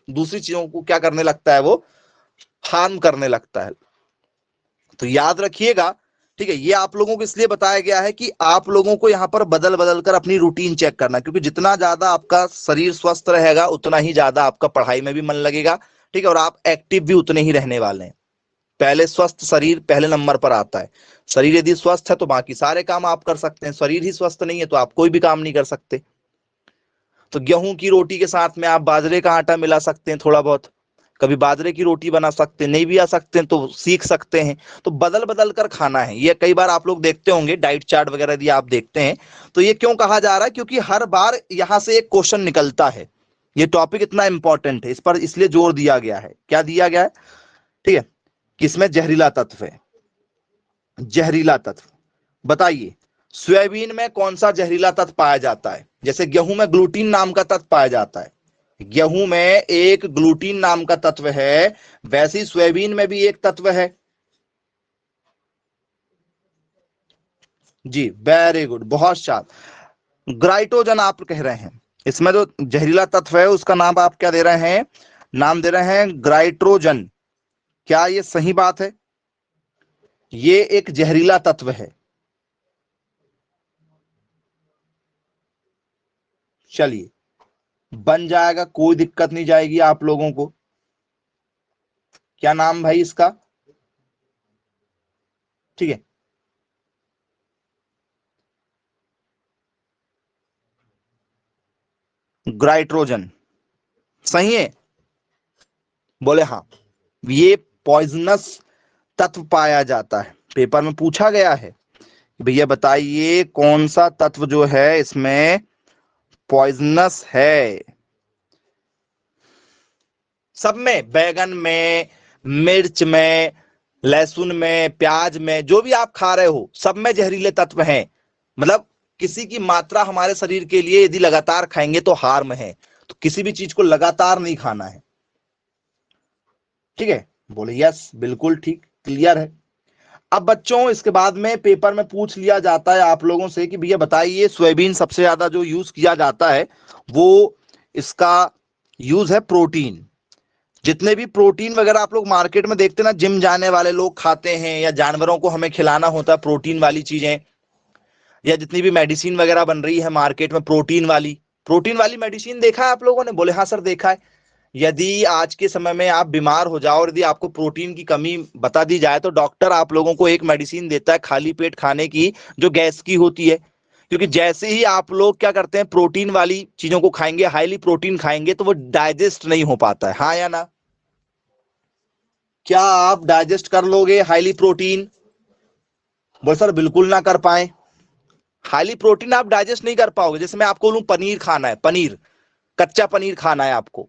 दूसरी चीजों को क्या करने लगता है, वो हार्म करने लगता है। तो याद रखिएगा, ठीक है, ये आप लोगों को इसलिए बताया गया है कि आप लोगों को यहाँ पर बदल बदल कर अपनी रूटीन चेक करना, क्योंकि जितना ज्यादा आपका शरीर स्वस्थ रहेगा उतना ही ज्यादा आपका पढ़ाई में भी मन लगेगा, ठीक है, और आप एक्टिव भी उतने ही रहने वाले हैं। पहले स्वस्थ शरीर पहले नंबर पर आता है। शरीर यदि स्वस्थ है तो बाकी सारे काम आप कर सकते हैं, शरीर ही स्वस्थ नहीं है तो आप कोई भी काम नहीं कर सकते। तो गेहूं की रोटी के साथ में आप बाजरे का आटा मिला सकते हैं थोड़ा बहुत, कभी बाजरे की रोटी बना सकते हैं, नहीं भी आ सकते हैं तो सीख सकते हैं। तो बदल बदल कर खाना है। ये कई बार आप लोग देखते होंगे डाइट चार्ट वगैरह यदि आप देखते हैं तो ये क्यों कहा जा रहा है, क्योंकि हर बार यहां से एक क्वेश्चन निकलता है। ये टॉपिक इतना इंपॉर्टेंट है, इस पर इसलिए जोर दिया गया है। क्या दिया गया है? ठीक है, किसमें जहरीला तत्व है, जहरीला तत्व। बताइए सोयाबीन में कौन सा जहरीला तत्व पाया जाता है? जैसे गेहूं में ग्लूटीन नाम का तत्व पाया जाता है, गेहूं में एक ग्लूटीन नाम का तत्व है, वैसे ही सोयाबीन में भी एक तत्व है। जी वेरी गुड, बहुत शाबाश। ग्राइटोजन आप कह रहे हैं, इसमें जो जहरीला तत्व है उसका नाम आप क्या दे रहे हैं? नाम दे रहे हैं ग्राइट्रोजन। क्या ये सही बात है? ये एक जहरीला तत्व है। चलिए, बन जाएगा, कोई दिक्कत नहीं जाएगी आप लोगों को। क्या नाम भाई इसका? ठीक है, ग्राइट्रोजन सही है, बोले हाँ। ये पॉइजनस तत्व पाया जाता है, पेपर में पूछा गया है। भैया बताइए कौन सा तत्व जो है इसमें पॉइजनस है? सब में, बैगन में, मिर्च में, लहसुन में, प्याज में, जो भी आप खा रहे हो सब में जहरीले तत्व हैं। मतलब किसी की मात्रा हमारे शरीर के लिए यदि लगातार खाएंगे तो हार्म है, तो किसी भी चीज को लगातार नहीं खाना है। ठीक है, बोले यस, बिल्कुल ठीक, क्लियर है। अब बच्चों इसके बाद में पेपर में पूछ लिया जाता है आप लोगों से कि भैया बताइए सोयाबीन सबसे ज्यादा जो यूज किया जाता है वो इसका यूज है प्रोटीन। जितने भी प्रोटीन वगैरह आप लोग मार्केट में देखते हैं ना, जिम जाने वाले लोग खाते हैं, या जानवरों को हमें खिलाना होता है प्रोटीन वाली चीजें, या जितनी भी मेडिसिन वगैरह बन रही है मार्केट में प्रोटीन वाली मेडिसिन देखा है आप लोगों ने? बोले हाँ सर देखा है। यदि आज के समय में आप बीमार हो जाओ और यदि आपको प्रोटीन की कमी बता दी जाए तो डॉक्टर आप लोगों को एक मेडिसिन देता है खाली पेट खाने की, जो गैस की होती है। क्योंकि जैसे ही आप लोग क्या करते हैं, प्रोटीन वाली चीजों को खाएंगे, हाईली प्रोटीन खाएंगे, तो वो डाइजेस्ट नहीं हो पाता है। हाँ या ना? क्या आप डाइजेस्ट कर लोगे हाईली प्रोटीन? बोल सर बिल्कुल ना कर पाए। हाईली प्रोटीन आप डाइजेस्ट नहीं कर पाओगे। जैसे मैं आपको बोलूं पनीर खाना है, पनीर, कच्चा पनीर खाना है आपको,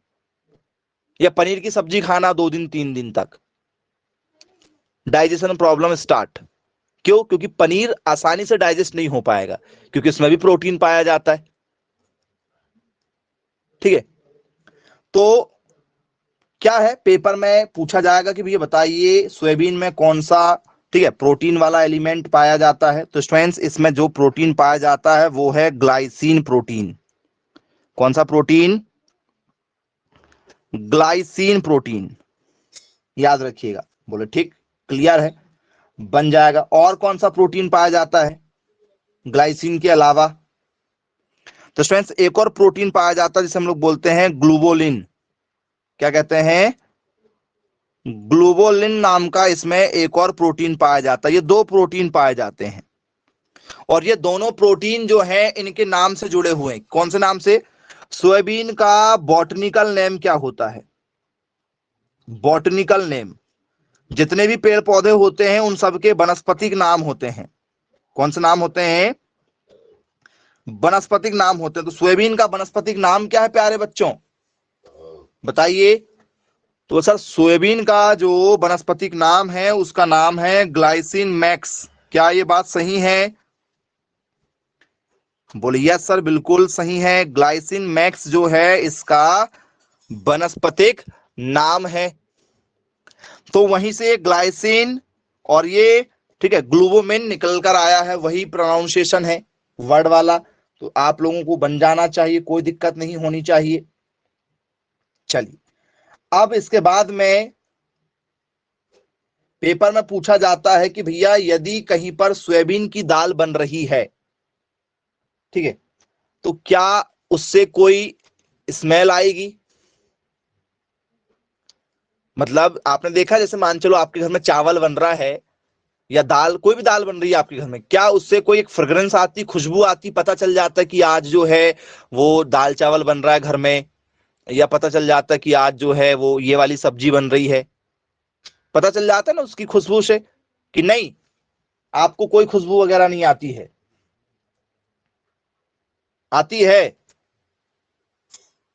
या पनीर की सब्जी खाना 2 दिन 3 दिन तक, डाइजेशन प्रॉब्लम स्टार्ट। क्यों? क्योंकि पनीर आसानी से डाइजेस्ट नहीं हो पाएगा, क्योंकि उसमें भी प्रोटीन पाया जाता है। ठीक है, तो क्या है, पेपर में पूछा जाएगा कि भैया बताइए सोयाबीन में कौन सा, ठीक है, प्रोटीन वाला एलिमेंट पाया जाता है। तो स्टूडेंट्स इसमें जो प्रोटीन पाया जाता है वो है ग्लाइसिन प्रोटीन। कौन सा प्रोटीन? ग्लाइसिन प्रोटीन, याद रखिएगा। बोले ठीक, क्लियर है, बन जाएगा। और कौन सा प्रोटीन पाया जाता है ग्लाइसिन के अलावा? तो स्टूडेंट्स एक और प्रोटीन पाया जाता है जिसे हम लोग बोलते हैं ग्लोबुलिन। क्या कहते हैं? ग्लोबुलिन नाम का इसमें एक और प्रोटीन पाया जाता है। ये दो प्रोटीन पाए जाते हैं और ये दोनों प्रोटीन जो हैं इनके नाम से जुड़े हुए हैं। कौन से नाम से? सोयाबीन का बॉटनिकल नेम क्या होता है? बॉटनिकल नेम, जितने भी पेड़ पौधे होते हैं उन सबके वनस्पतिक नाम होते हैं। कौन से नाम होते हैं? वनस्पतिक नाम होते हैं। तो सोयाबीन का वनस्पतिक नाम क्या है प्यारे बच्चों, बताइए? तो सर सोयाबीन का जो वनस्पतिक नाम है उसका नाम है ग्लाइसिन मैक्स। क्या ये बात सही है? बोलिए यस सर, बिल्कुल सही है। ग्लाइसिन मैक्स जो है इसका वनस्पतिक नाम है। तो वहीं से ग्लाइसिन और ये, ठीक है, ग्लूवोमिन निकल कर आया है, वही प्रोनाउंसिएशन है वर्ड वाला। तो आप लोगों को बन जाना चाहिए, कोई दिक्कत नहीं होनी चाहिए। चलिए, अब इसके बाद में पेपर में पूछा जाता है कि भैया यदि कहीं पर सोयाबीन की दाल बन रही है, ठीक है, तो क्या उससे कोई स्मेल आएगी? मतलब आपने देखा, जैसे मान चलो आपके घर में चावल बन रहा है या दाल, कोई भी दाल बन रही है आपके घर में, क्या उससे कोई एक फ्रेग्रेंस आती, खुशबू आती, पता चल जाता है कि आज जो है वो दाल चावल बन रहा है घर में, या पता चल जाता है कि आज जो है वो ये वाली सब्जी बन रही है? पता चल जाता है ना उसकी खुशबू से, कि नहीं? आपको कोई खुशबू वगैरह नहीं आती है? आती है?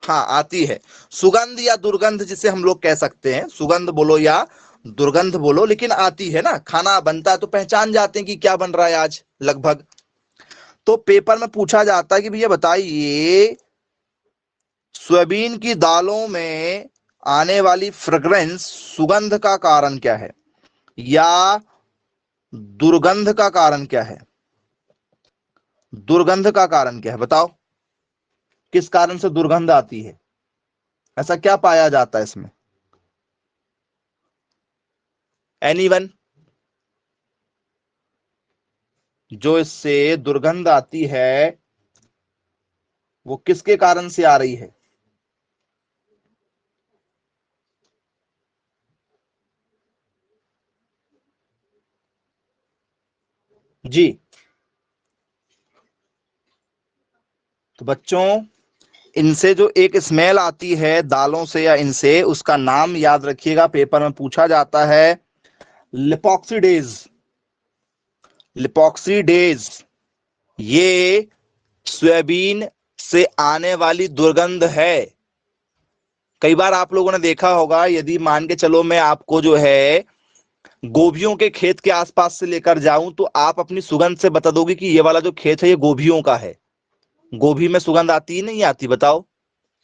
हाँ आती है। सुगंध या दुर्गंध जिसे हम लोग कह सकते हैं, सुगंध बोलो या दुर्गंध बोलो, लेकिन आती है ना। खाना बनता है तो पहचान जाते हैं कि क्या बन रहा है आज लगभग। तो पेपर में पूछा जाता है कि भैया बताइए सोयाबीन की दालों में आने वाली फ्रेग्रेंस, सुगंध का कारण क्या है या दुर्गंध का कारण क्या है? दुर्गंध का कारण क्या है बताओ? किस कारण से दुर्गंध आती है? ऐसा क्या पाया जाता है इसमें? एनीवन? जो इससे दुर्गंध आती है वो किसके कारण से आ रही है? जी, तो बच्चों इनसे जो एक स्मेल आती है दालों से या इनसे, उसका नाम याद रखिएगा, पेपर में पूछा जाता है लिपोक्सिडेज। लिपोक्सिडेज ये सोयाबीन से आने वाली दुर्गंध है। कई बार आप लोगों ने देखा होगा, यदि मान के चलो मैं आपको जो है गोभियों के खेत के आसपास से लेकर जाऊं तो आप अपनी सुगंध से बता दोगे कि ये वाला जो खेत है ये गोभियों का है। गोभी में सुगंध आती है नहीं आती बताओ?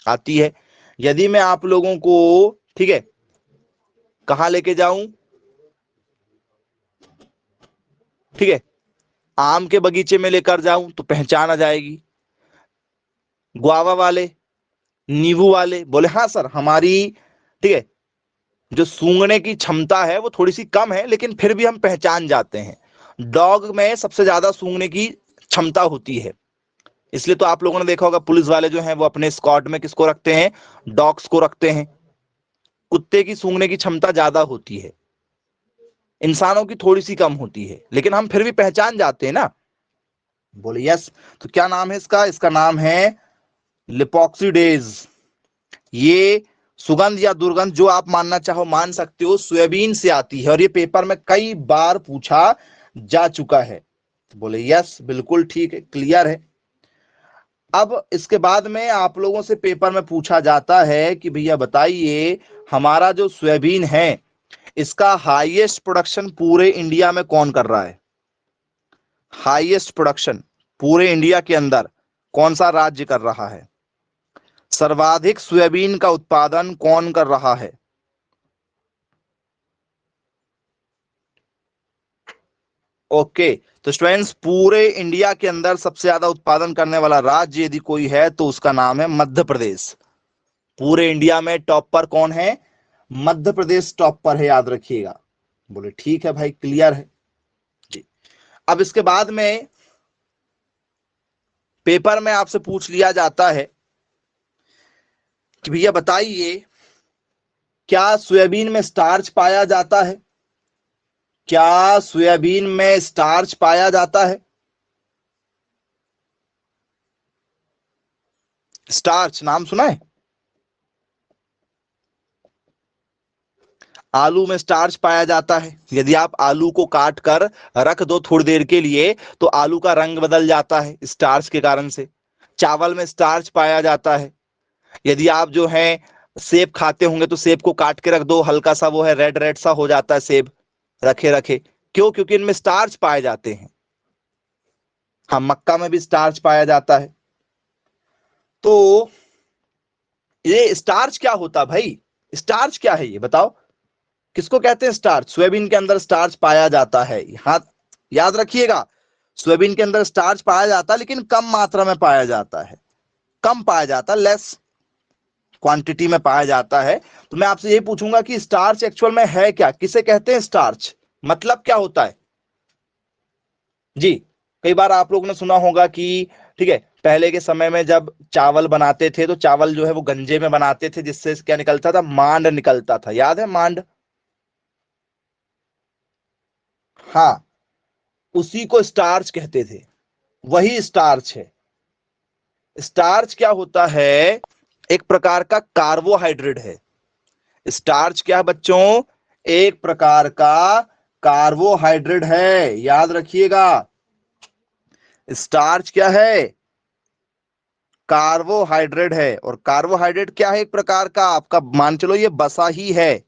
आती है। यदि मैं आप लोगों को, ठीक है, कहां लेके जाऊं, ठीक है, आम के बगीचे में लेकर जाऊं तो पहचान आ जाएगी। गुआवा वाले, नींबू वाले बोले हाँ सर हमारी, ठीक है, जो सूंघने की क्षमता है वो थोड़ी सी कम है, लेकिन फिर भी हम पहचान जाते हैं। डॉग में सबसे ज्यादा सूंघने की क्षमता होती है, इसलिए तो आप लोगों ने देखा होगा पुलिस वाले जो हैं वो अपने स्क्वाड में किसको रखते हैं? डॉग्स को रखते हैं। कुत्ते की सूंघने की क्षमता ज्यादा होती है, इंसानों की थोड़ी सी कम होती है, लेकिन हम फिर भी पहचान जाते हैं ना। बोले यस। तो क्या नाम है इसका? इसका नाम है लिपोक्सिडेज। ये सुगंध या दुर्गंध जो आप मानना चाहो मान सकते हो, सोयाबीन से आती है और ये पेपर में कई बार पूछा जा चुका है। बोले यस, बिल्कुल ठीक है, क्लियर है। अब इसके बाद में आप लोगों से पेपर में पूछा जाता है कि भैया बताइए हमारा जो सोयाबीन है इसका हाईएस्ट प्रोडक्शन पूरे इंडिया में कौन कर रहा है? हाईएस्ट प्रोडक्शन पूरे इंडिया के अंदर कौन सा राज्य कर रहा है? सर्वाधिक सोयाबीन का उत्पादन कौन कर रहा है? ओके, तो स्टूडेंट्स पूरे इंडिया के अंदर सबसे ज्यादा उत्पादन करने वाला राज्य यदि कोई है तो उसका नाम है मध्य प्रदेश। पूरे इंडिया में टॉप पर कौन है? मध्य प्रदेश टॉप पर है, याद रखिएगा। बोले ठीक है भाई, क्लियर है जी। अब इसके बाद में पेपर में आपसे पूछ लिया जाता है कि भैया बताइए, क्या सोयाबीन में स्टार्च पाया जाता है? क्या सोयाबीन में स्टार्च पाया जाता है? स्टार्च नाम सुना है? आलू में स्टार्च पाया जाता है। यदि आप आलू को काट कर रख दो थोड़ी देर के लिए तो आलू का रंग बदल जाता है स्टार्च के कारण से। चावल में स्टार्च पाया जाता है। यदि आप जो है सेब खाते होंगे तो सेब को काट के रख दो, हल्का सा वो है रेड रेड सा हो जाता है सेब रखे रखे। क्यों? क्योंकि इनमें स्टार्च पाए जाते हैं। हाँ, मक्का में भी स्टार्च पाया जाता है। तो ये स्टार्च क्या होता भाई? स्टार्च क्या है ये बताओ? किसको कहते हैं स्टार्च? सोयाबीन के अंदर स्टार्च पाया जाता है। हाँ, याद रखिएगा, सोयाबीन के अंदर स्टार्च पाया जाता है लेकिन कम मात्रा में पाया जाता है। कम पाया जाता है, लेस क्वांटिटी में पाया जाता है। तो मैं आपसे यही पूछूंगा कि स्टार्च एक्चुअल में है क्या? किसे कहते हैं स्टार्च? मतलब क्या होता है जी? कई बार आप लोगों ने सुना होगा कि ठीक है, पहले के समय में जब चावल बनाते थे तो चावल जो है वो गंजे में बनाते थे, जिससे क्या निकलता था? मांड निकलता था। याद है मांड? हाँ, उसी को स्टार्च कहते थे। वही स्टार्च है। स्टार्च क्या होता है? एक प्रकार का कार्बोहाइड्रेट है। स्टार्च क्या है बच्चों? एक प्रकार का कार्बोहाइड्रेट है। याद रखिएगा, स्टार्च क्या है? कार्बोहाइड्रेट है। और कार्बोहाइड्रेट क्या है? एक प्रकार का, आपका मान चलो ये बसा ही है।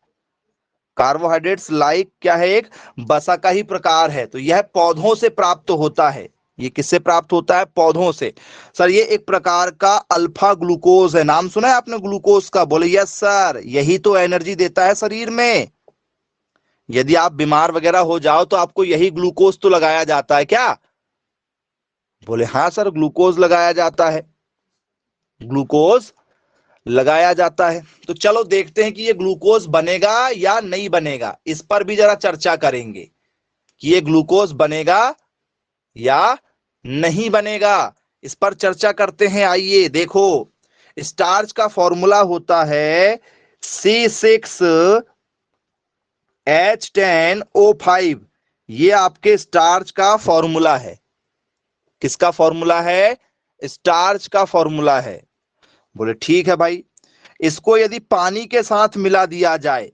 कार्बोहाइड्रेट्स लाइक क्या है? एक बसा का ही प्रकार है। तो यह पौधों से प्राप्त होता है। ये किससे प्राप्त होता है? पौधों से। सर ये एक प्रकार का अल्फा ग्लूकोज है। नाम सुना है आपने ग्लूकोज का? बोले यस सर, यही तो एनर्जी देता है शरीर में। यदि आप बीमार वगैरह हो जाओ तो आपको यही ग्लूकोज तो लगाया जाता है क्या? बोले हाँ सर, ग्लूकोज लगाया जाता है। ग्लूकोज लगाया जाता है। तो चलो देखते हैं कि ये ग्लूकोज बनेगा या नहीं बनेगा। इस पर भी जरा चर्चा करेंगे कि ये ग्लूकोज बनेगा या नहीं बनेगा। इस पर चर्चा करते हैं। आइए देखो, स्टार्च का फॉर्मूला होता है C6H10O5। ये आपके स्टार्च का फॉर्मूला है। किसका फॉर्मूला है? स्टार्च का फॉर्मूला है। बोले ठीक है भाई, इसको यदि पानी के साथ मिला दिया जाए,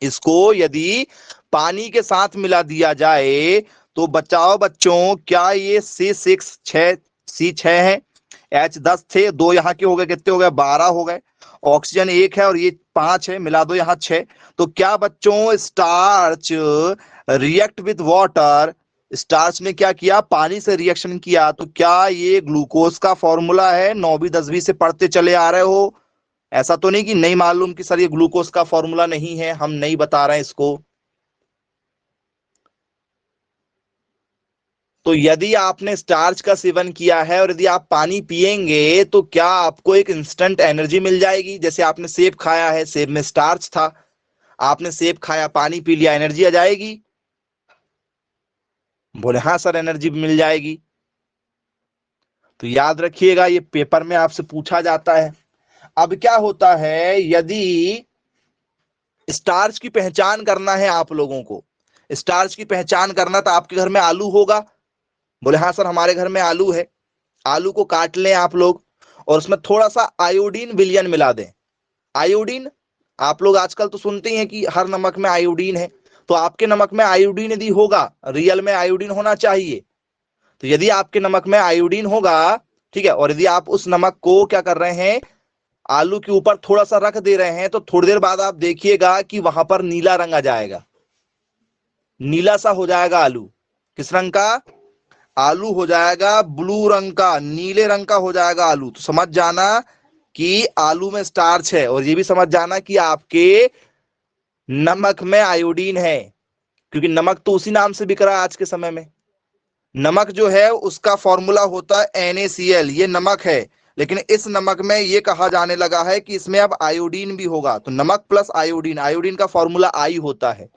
इसको यदि पानी के साथ मिला दिया जाए तो बचाओ बच्चों, क्या ये C6 है? H10 थे, दो यहाँ के हो गए, कितने हो गए? 12 हो गए। ऑक्सीजन एक है और ये 5 है, मिला दो यहाँ 6। तो क्या बच्चों starch react with water? Starch ने क्या किया? पानी से रिएक्शन किया। तो क्या ये ग्लूकोज का फॉर्मूला है? 9वीं 10वीं से पढ़ते चले आ रहे हो। ऐसा तो नहीं कि नहीं मालूम कि सर ये ग्लूकोज का फॉर्मूला नहीं है, हम नहीं बता रहे हैं इसको। तो यदि आपने स्टार्च का सेवन किया है और यदि आप पानी पिएंगे तो क्या आपको एक इंस्टेंट एनर्जी मिल जाएगी? जैसे आपने सेब खाया है, सेब में स्टार्च था, आपने सेब खाया, पानी पी लिया, एनर्जी आ जाएगी? बोले हाँ सर, एनर्जी मिल जाएगी। तो याद रखिएगा, ये पेपर में आपसे पूछा जाता है। अब क्या होता है, यदि स्टार्च की पहचान करना है आप लोगों को, स्टार्च की पहचान करना, तो आपके घर में आलू होगा। बोले हाँ सर, हमारे घर में आलू है। आलू को काट लें आप लोग और उसमें थोड़ा सा आयोडीन विलयन मिला दें। आयोडीन, आप लोग आजकल तो सुनते ही हैं कि हर नमक में आयोडीन है। तो आपके नमक में आयोडीन यदि होगा, रियल में आयोडीन होना चाहिए। तो यदि आपके नमक में आयोडीन होगा, ठीक है, और यदि आप उस नमक को क्या कर रहे हैं, आलू के ऊपर थोड़ा सा रख दे रहे हैं, तो थोड़ी देर बाद आप देखिएगा कि वहां पर नीला रंग आ जाएगा। नीला सा हो जाएगा आलू। किस रंग का? आलू हो जाएगा ब्लू रंग का, नीले रंग का हो जाएगा आलू। तो समझ जाना कि आलू में स्टार्च है। और ये भी समझ जाना कि आपके नमक में आयोडीन है, क्योंकि नमक तो उसी नाम से बिक रहा है आज के समय में। नमक जो है उसका फॉर्मूला होता है NaCl। ये नमक है, लेकिन इस नमक में ये कहा जाने लगा है कि इसमें अब आयोडीन भी होगा। तो नमक प्लस आयोडीन, आयोडीन का फॉर्मूला आई होता है।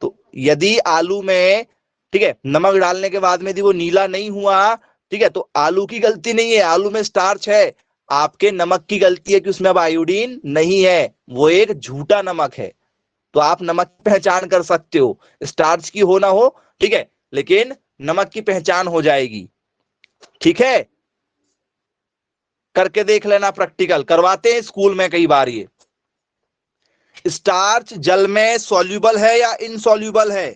तो यदि आलू में, ठीक है, नमक डालने के बाद में यदि वो नीला नहीं हुआ, ठीक है, तो आलू की गलती नहीं है, आलू में स्टार्च है, आपके नमक की गलती है कि उसमें अब आयोडीन नहीं है, वो एक झूठा नमक है। तो आप नमक की पहचान कर सकते हो, स्टार्च की हो ना हो, ठीक है, लेकिन नमक की पहचान हो जाएगी। ठीक है, करके देख लेना, प्रैक्टिकल करवाते हैं स्कूल में कई बार। ये स्टार्च जल में सॉल्यूबल है या इनसॉल्यूबल है?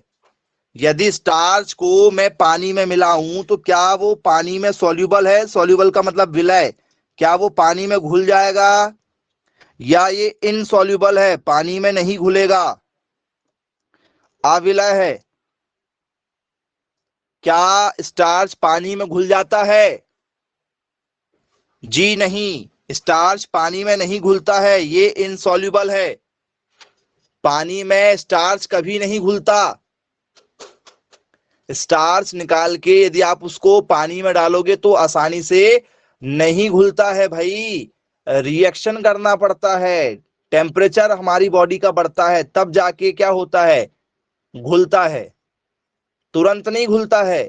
यदि स्टार्च को मैं पानी में मिलाऊं तो क्या वो पानी में सॉल्यूबल है? सॉल्यूबल का मतलब विलय, क्या वो पानी में घुल जाएगा? या ये इनसॉल्यूबल है, पानी में नहीं घुलेगा, अविलय है? क्या स्टार्च पानी में घुल जाता है? जी नहीं, स्टार्च पानी में नहीं घुलता है, ये इनसॉल्यूबल है। पानी में स्टार्च कभी नहीं घुलता। स्टार्च निकाल के यदि आप उसको पानी में डालोगे तो आसानी से नहीं घुलता है भाई, रिएक्शन करना पड़ता है, टेम्परेचर हमारी बॉडी का बढ़ता है, तब जाके क्या होता है, घुलता है, तुरंत नहीं घुलता है,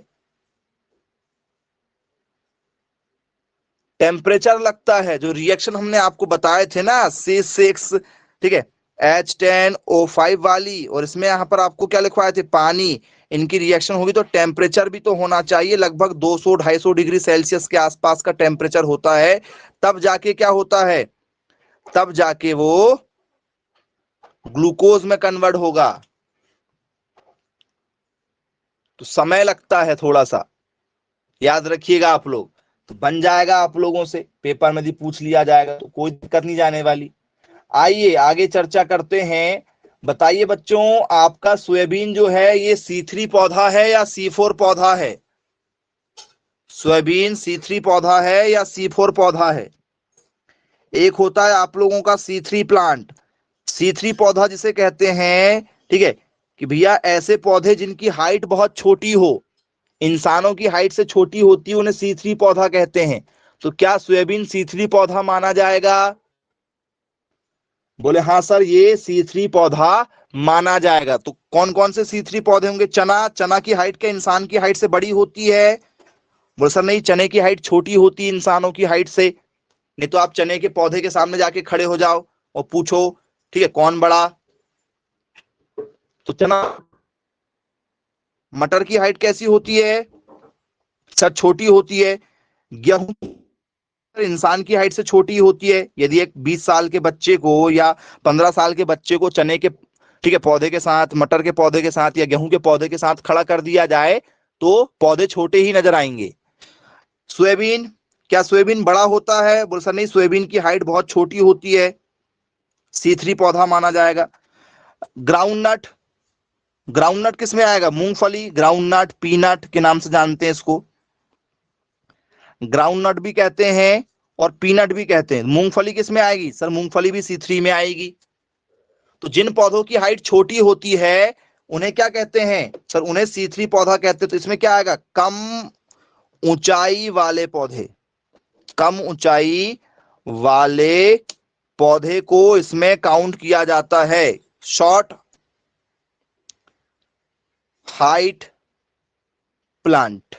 टेम्परेचर लगता है। जो रिएक्शन हमने आपको बताए थे ना, C6, ठीक है, H10O5 वाली, और इसमें यहां पर आपको क्या लिखवाए थे, पानी, इनकी रिएक्शन होगी तो टेम्परेचर भी तो होना चाहिए, लगभग 200-250 डिग्री सेल्सियस के आसपास का टेम्परेचर होता है, तब जाके क्या होता है, तब जाके वो ग्लूकोज में कन्वर्ट होगा। तो समय लगता है थोड़ा सा, याद रखिएगा आप लोग। तो बन जाएगा आप लोगों से, पेपर में भी पूछ लिया जाएगा, तो कोई दिक्कत नहीं जाने वाली। आइए आगे चर्चा करते हैं। बताइए बच्चों, आपका सोयाबीन जो है ये C3 पौधा है या C4 पौधा है? सोयाबीन C3 पौधा है या C4 पौधा है? एक होता है आप लोगों का C3 प्लांट, C3 पौधा जिसे कहते हैं, ठीक है, कि भैया ऐसे पौधे जिनकी हाइट बहुत छोटी हो, इंसानों की हाइट से छोटी होती है, उन्हें C3 पौधा कहते हैं। तो क्या सोयाबीन C3 पौधा माना जाएगा? बोले हाँ सर, ये C3 पौधा माना जाएगा। तो कौन कौन से C3 पौधे होंगे? चना, चना की हाइट क्या इंसान की हाइट से बड़ी होती है? बोले सर नहीं, चने की हाइट छोटी होती है इंसानों की हाइट से। नहीं तो आप चने के पौधे के सामने जाके खड़े हो जाओ और पूछो, ठीक है, कौन बड़ा? तो चना। मटर की हाइट कैसी होती है? सर छोटी होती है। गेहूं इंसान की हाइट से छोटी होती है। यदि एक 20 साल के बच्चे को या 15 साल के बच्चे को चने के, ठीक है, पौधे के साथ, मटर के पौधे के साथ या गेहूं के पौधे के साथ खड़ा कर दिया जाए तो पौधे छोटे ही नजर आएंगे। सोयाबीन, क्या सोयाबीन बड़ा होता है? बोल सर नहीं, सोयाबीन की हाइट बहुत छोटी होती है, C3 पौधा माना जाएगा। ग्राउंड नट, ग्राउंड नट किस में आएगा? मूंगफली, ग्राउंड नट, पीनट के नाम से जानते हैं इसको, ग्राउंड नट भी कहते हैं और पीनट भी कहते हैं। मूंगफली किस में आएगी? सर मूंगफली भी C3 में आएगी। तो जिन पौधों की हाइट छोटी होती है उन्हें क्या कहते हैं? सर उन्हें C3 पौधा कहते हैं। तो इसमें क्या आएगा? कम ऊंचाई वाले पौधे, कम ऊंचाई वाले पौधे को इसमें काउंट किया जाता है। Short height plant,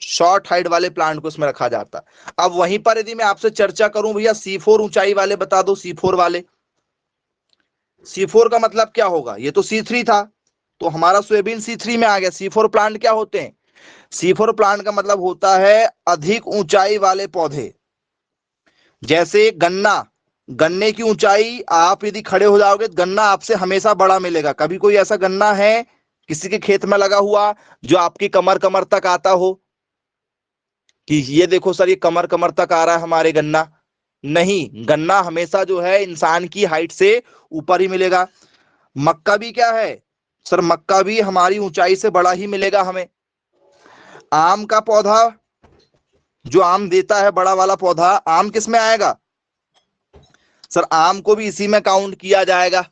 short height वाले प्लांट को इसमें रखा जाता है। अब वहीं पर यदि मैं आपसे चर्चा करूं, भैया C4 ऊंचाई वाले बता दो, C4 वाले, C4 का मतलब क्या होगा? ये तो C3 था, तो हमारा सोयाबीन C3 में आ गया। C4 प्लांट क्या होते हैं? C4 प्लांट का मतलब होता है अधिक ऊंचाई वाले पौधे। जैसे गन्ना, गन्ने की ऊंचाई, आप यदि खड़े हो जाओगे तो गन्ना आपसे हमेशा बड़ा मिलेगा। कभी कोई ऐसा गन्ना है किसी के खेत में लगा हुआ जो आपकी कमर कमर तक आता हो कि ये देखो सर, ये कमर कमर तक आ रहा है हमारे गन्ना? नहीं, गन्ना हमेशा जो है इंसान की हाइट से ऊपर ही मिलेगा। मक्का भी क्या है? सर मक्का भी हमारी ऊंचाई से बड़ा ही मिलेगा हमें। आम का पौधा, जो आम देता है बड़ा वाला पौधा, आम किस में आएगा? सर आम को भी इसी में काउंट किया जाएगा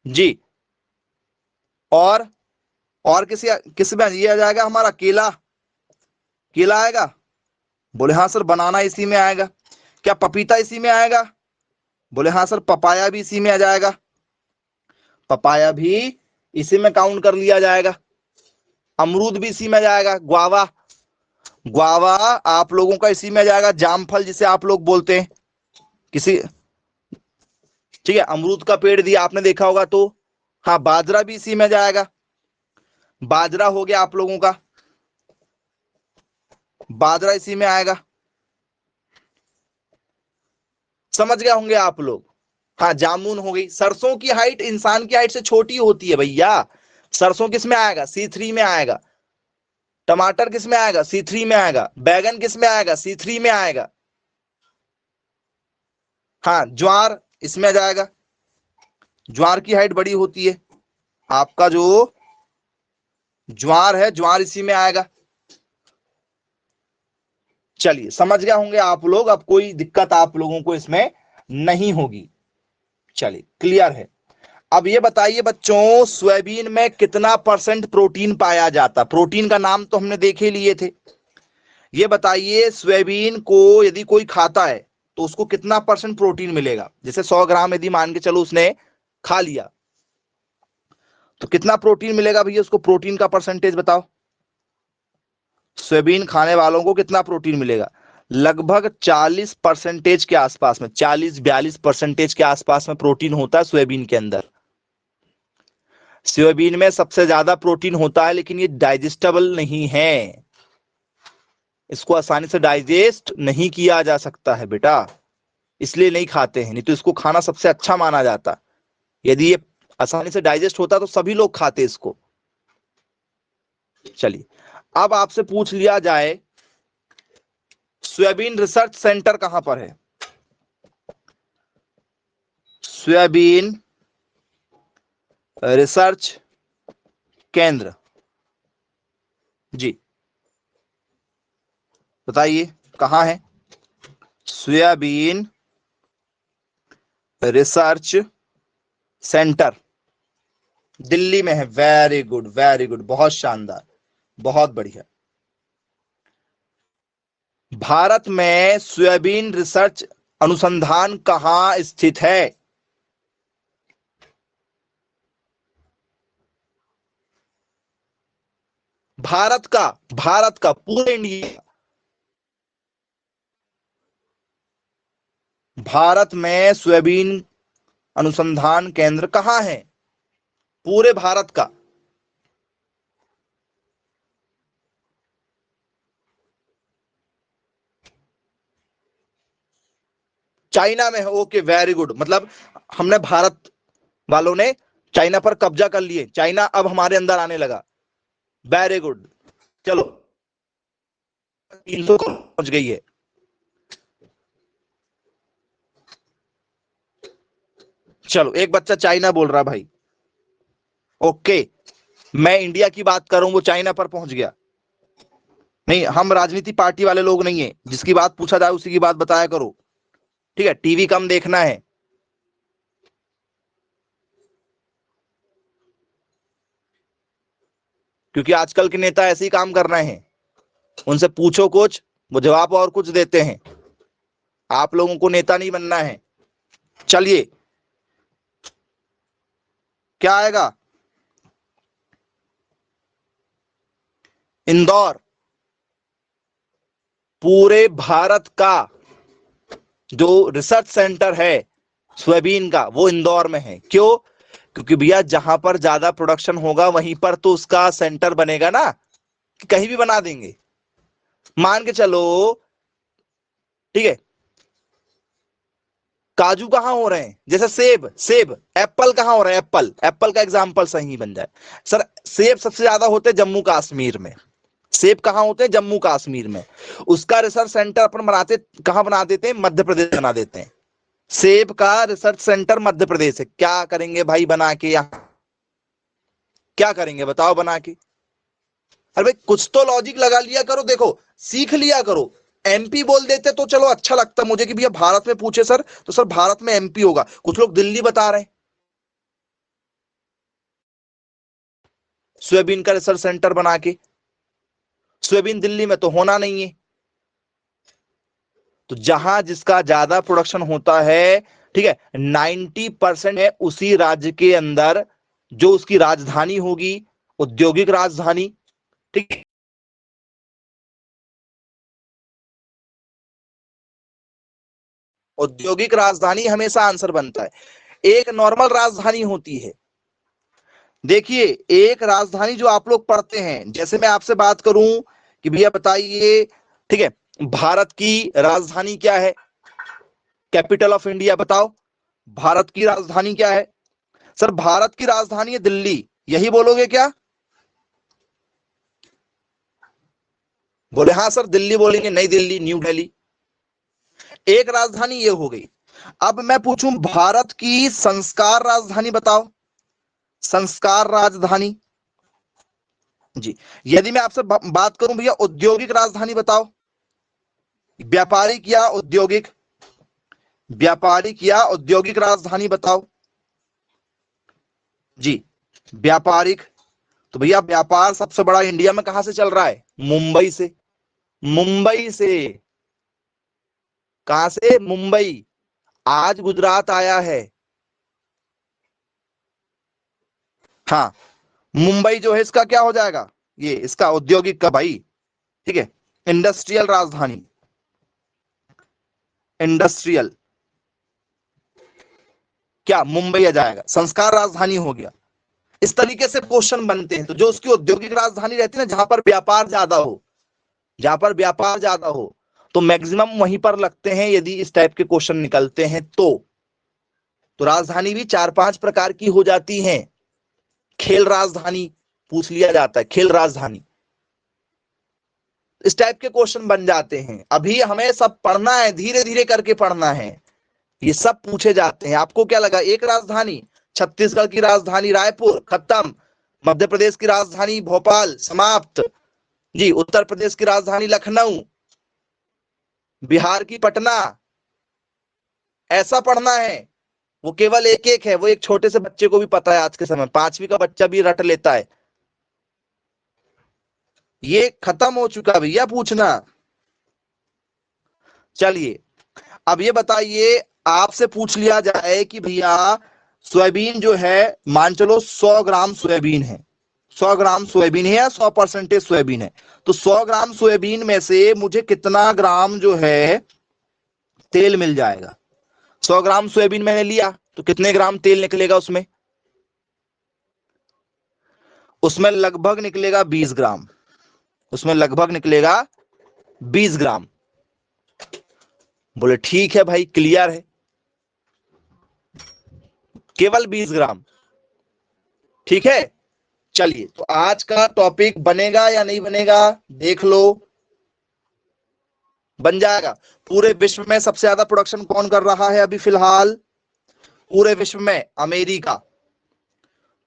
जी। और किसी किस में दिया जाएगा? हमारा केला, केला आएगा? बोले हाँ सर। बनाना इसी में आएगा? क्या पपीता इसी में आएगा? बोले हाँ सर। पपाया भी इसी में आ जाएगा? पपाया भी इसी में काउंट कर लिया जाएगा। अमरूद भी इसी में जाएगा। ग्वावा, ग्वावा आप लोगों का इसी में जाएगा। जामफल जिसे आप लोग बोलते हैं किसी, ठीक है। अमरूद का पेड़ दिया आपने देखा होगा तो। हाँ, बाजरा भी इसी में जाएगा। बाजरा हो गया आप लोगों का, बाजरा इसी में आएगा। समझ गए होंगे आप लोग। हाँ, जामुन हो गई। सरसों की हाइट इंसान की हाइट से छोटी होती है भैया। सरसों किस में आएगा? C3 में आएगा। टमाटर किस में आएगा? C3 में आएगा। बैगन किस में आएगा? C3 में आएगा। हाँ, ज्वार इसमें आ जाएगा। ज्वार की हाइट बड़ी होती है। आपका जो ज्वार है, ज्वार इसी में आएगा। चलिए, समझ गए होंगे आप लोग। अब कोई दिक्कत आप लोगों को इसमें नहीं होगी। चलिए, क्लियर है। अब ये बताइए बच्चों, सोयाबीन में कितना % प्रोटीन पाया जाता? प्रोटीन का नाम तो हमने देखे लिए थे। ये बताइए, सोयाबीन को यदि कोई खाता है तो उसको कितना % प्रोटीन मिलेगा? जैसे 100 ग्राम यदि मान के चलो उसने खा लिया, तो कितना प्रोटीन मिलेगा भैया उसको? प्रोटीन का परसेंटेज बताओ। सोयाबीन खाने वालों को कितना प्रोटीन मिलेगा? लगभग 40% के आसपास में, 40-42% के आसपास में प्रोटीन होता है सोयाबीन के अंदर। सोयाबीन में सबसे ज्यादा प्रोटीन होता है, लेकिन ये डाइजेस्टेबल नहीं है। इसको आसानी से डाइजेस्ट नहीं किया जा सकता है बेटा, इसलिए नहीं खाते हैं। नहीं तो इसको खाना सबसे अच्छा माना जाता। यदि ये आसानी से डाइजेस्ट होता तो सभी लोग खाते इसको। चलिए, अब आपसे पूछ लिया जाए, सोयाबीन रिसर्च सेंटर कहां पर है? सोयाबीन रिसर्च केंद्र, जी बताइए कहां है? सोयाबीन रिसर्च सेंटर दिल्ली में है। वेरी गुड, वेरी गुड, बहुत शानदार, बहुत बढ़िया। भारत में सोयाबीन रिसर्च अनुसंधान कहां स्थित है? भारत का पूरे इंडिया, भारत में सोयाबीन अनुसंधान केंद्र कहां है? पूरे भारत का। चाइना में है। Okay, very good. मतलब हमने भारत वालों ने चाइना पर कब्जा कर लिए, चाइना अब हमारे अंदर आने लगा। Very good. चलो, 300 पहुंच गई है। चलो, एक बच्चा चाइना बोल रहा भाई। ओके, मैं इंडिया की बात कर रहा हूं, वो चाइना पर पहुंच गया। नहीं, हम राजनीति पार्टी वाले लोग नहीं है। जिसकी बात पूछा जाए उसी की बात बताया करो, ठीक है? टीवी कम देखना है। क्योंकि आजकल के नेता ऐसे ही काम कर रहे हैं। उनसे पूछो कुछ, वो जवाब और कुछ देते हैं। आप लोगों को नेता नहीं बनना है। चलिए, क्या आएगा? इंदौर। पूरे भारत का जो रिसर्च सेंटर है सोयाबीन का, वो इंदौर में है। क्यों? क्योंकि भैया जहां पर ज्यादा प्रोडक्शन होगा वहीं पर तो उसका सेंटर बनेगा ना, कि कहीं भी बना देंगे। मान के चलो, ठीक है, काजू कहां हो रहे हैं? जैसे सेब, सेब, एप्पल कहां हो रहा है? एप्पल, एप्पल का एग्जांपल सही बन जाए सर। सेब सबसे ज्यादा होते हैं जम्मू कश्मीर में। सेब कहां होते हैं? जम्मू कश्मीर में। उसका रिसर्च सेंटर अपन बनाते कहां बना देते हैं? मध्य प्रदेश बना देते हैं। सेब का रिसर्च सेंटर मध्य प्रदेश है। क्या करेंगे भाई बना के? यहाँ क्या करेंगे बताओ बना के? अरे भाई, कुछ तो लॉजिक लगा लिया करो। देखो, सीख लिया करो। एमपी बोल देते तो चलो अच्छा लगता मुझे कि भैया भारत में पूछे सर, तो सर भारत में एमपी होगा। कुछ लोग दिल्ली बता रहे हैं। सोयाबीन का रिसर्च सेंटर बना के, सोयाबीन दिल्ली में तो होना नहीं है। तो जहां जिसका ज्यादा प्रोडक्शन होता है, ठीक है, 90% है उसी राज्य के अंदर जो उसकी राजधानी होगी, औद्योगिक राजधानी, ठीक है। औद्योगिक राजधानी हमेशा आंसर बनता है। एक नॉर्मल राजधानी होती है। देखिए, एक राजधानी जो आप लोग पढ़ते हैं, जैसे मैं आपसे बात करूं कि भैया बताइए, ठीक है, भारत की राजधानी क्या है, कैपिटल ऑफ इंडिया बताओ, भारत की राजधानी क्या है? सर भारत की राजधानी है दिल्ली, यही बोलोगे क्या? बोले हाँ सर दिल्ली बोलेंगे, नई दिल्ली, न्यू दिल्ली। एक राजधानी ये हो गई। अब मैं पूछूं भारत की संस्कार राजधानी बताओ, संस्कार राजधानी जी। यदि मैं आपसे बात करूं भैया औद्योगिक राजधानी बताओ, व्यापारिक या औद्योगिक, व्यापारिक या औद्योगिक राजधानी बताओ जी, व्यापारिक। तो भैया व्यापार सबसे बड़ा इंडिया में कहां से चल रहा है? मुंबई से। मुंबई से, कहां से? मुंबई। आज गुजरात आया है। हाँ, मुंबई जो है इसका क्या हो जाएगा? ये इसका औद्योगिक का भाई, ठीक है, इंडस्ट्रियल राजधानी, इंडस्ट्रियल, क्या मुंबई आ जाएगा, संस्कार राजधानी हो गया। इस तरीके से क्वेश्चन बनते हैं। तो जो उसकी औद्योगिक राजधानी रहती है ना, जहां पर व्यापार ज्यादा हो, जहां पर व्यापार ज्यादा हो, तो मैक्सिमम वहीं पर लगते हैं यदि इस टाइप के क्वेश्चन निकलते हैं तो राजधानी भी 4-5 प्रकार की हो जाती हैं। खेल राजधानी पूछ लिया जाता है, खेल राजधानी, इस टाइप के क्वेश्चन बन जाते हैं। अभी हमें सब पढ़ना है, धीरे धीरे करके पढ़ना है, ये सब पूछे जाते हैं। आपको क्या लगा एक राजधानी? छत्तीसगढ़ की राजधानी रायपुर, खत्म। मध्य प्रदेश की राजधानी भोपाल, समाप्त जी। उत्तर प्रदेश की राजधानी लखनऊ, बिहार की पटना, ऐसा पढ़ना है। वो केवल एक एक है, वो एक छोटे से बच्चे को भी पता है, आज के समय 5वीं का बच्चा भी रट लेता है। ये खत्म हो चुका भैया पूछना। चलिए अब ये बताइए, आपसे पूछ लिया जाए कि भैया सोयाबीन जो है, मान चलो 100 ग्राम सोयाबीन है, 100 ग्राम सोयाबीन है या 100% सोयाबीन है, तो 100 ग्राम सोयाबीन में से मुझे कितना ग्राम जो है तेल मिल जाएगा? 100 ग्राम सोयाबीन मैंने लिया तो कितने ग्राम तेल निकलेगा उसमें? उसमें लगभग निकलेगा 20 ग्राम, उसमें लगभग निकलेगा 20 ग्राम। बोले ठीक है भाई, क्लियर है, केवल 20 ग्राम, ठीक है। चलिए तो आज का टॉपिक बनेगा या नहीं बनेगा, देख लो। बन जाएगा। पूरे विश्व में सबसे ज्यादा प्रोडक्शन कौन कर रहा है अभी फिलहाल? पूरे विश्व में अमेरिका।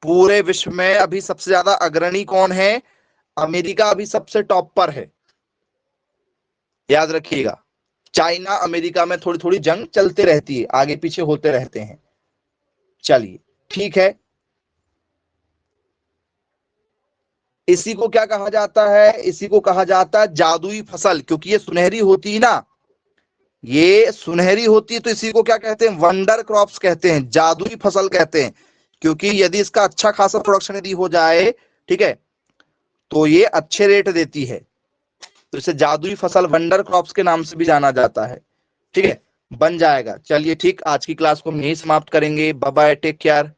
पूरे विश्व में अभी सबसे ज्यादा अग्रणी कौन है? अमेरिका अभी सबसे टॉप पर है, याद रखिएगा। चाइना अमेरिका में थोड़ी थोड़ी जंग चलते रहती है, आगे पीछे होते रहते हैं। चलिए ठीक है। इसी को क्या कहा जाता है? इसी को कहा जाता है जादुई फसल, क्योंकि ये सुनहरी होती है ना, ये सुनहरी होती है, तो इसी को क्या कहते हैं? वंडर क्रॉप्स कहते हैं, जादुई फसल कहते हैं। क्योंकि यदि इसका अच्छा खासा प्रोडक्शन यदि हो जाए, ठीक है, तो ये अच्छे रेट देती है, तो इसे जादुई फसल, वंडर क्रॉप्स के नाम से भी जाना जाता है, ठीक है। बन जाएगा। चलिए ठीक, आज की क्लास को हम यही समाप्त करेंगे। Bye bye, take care.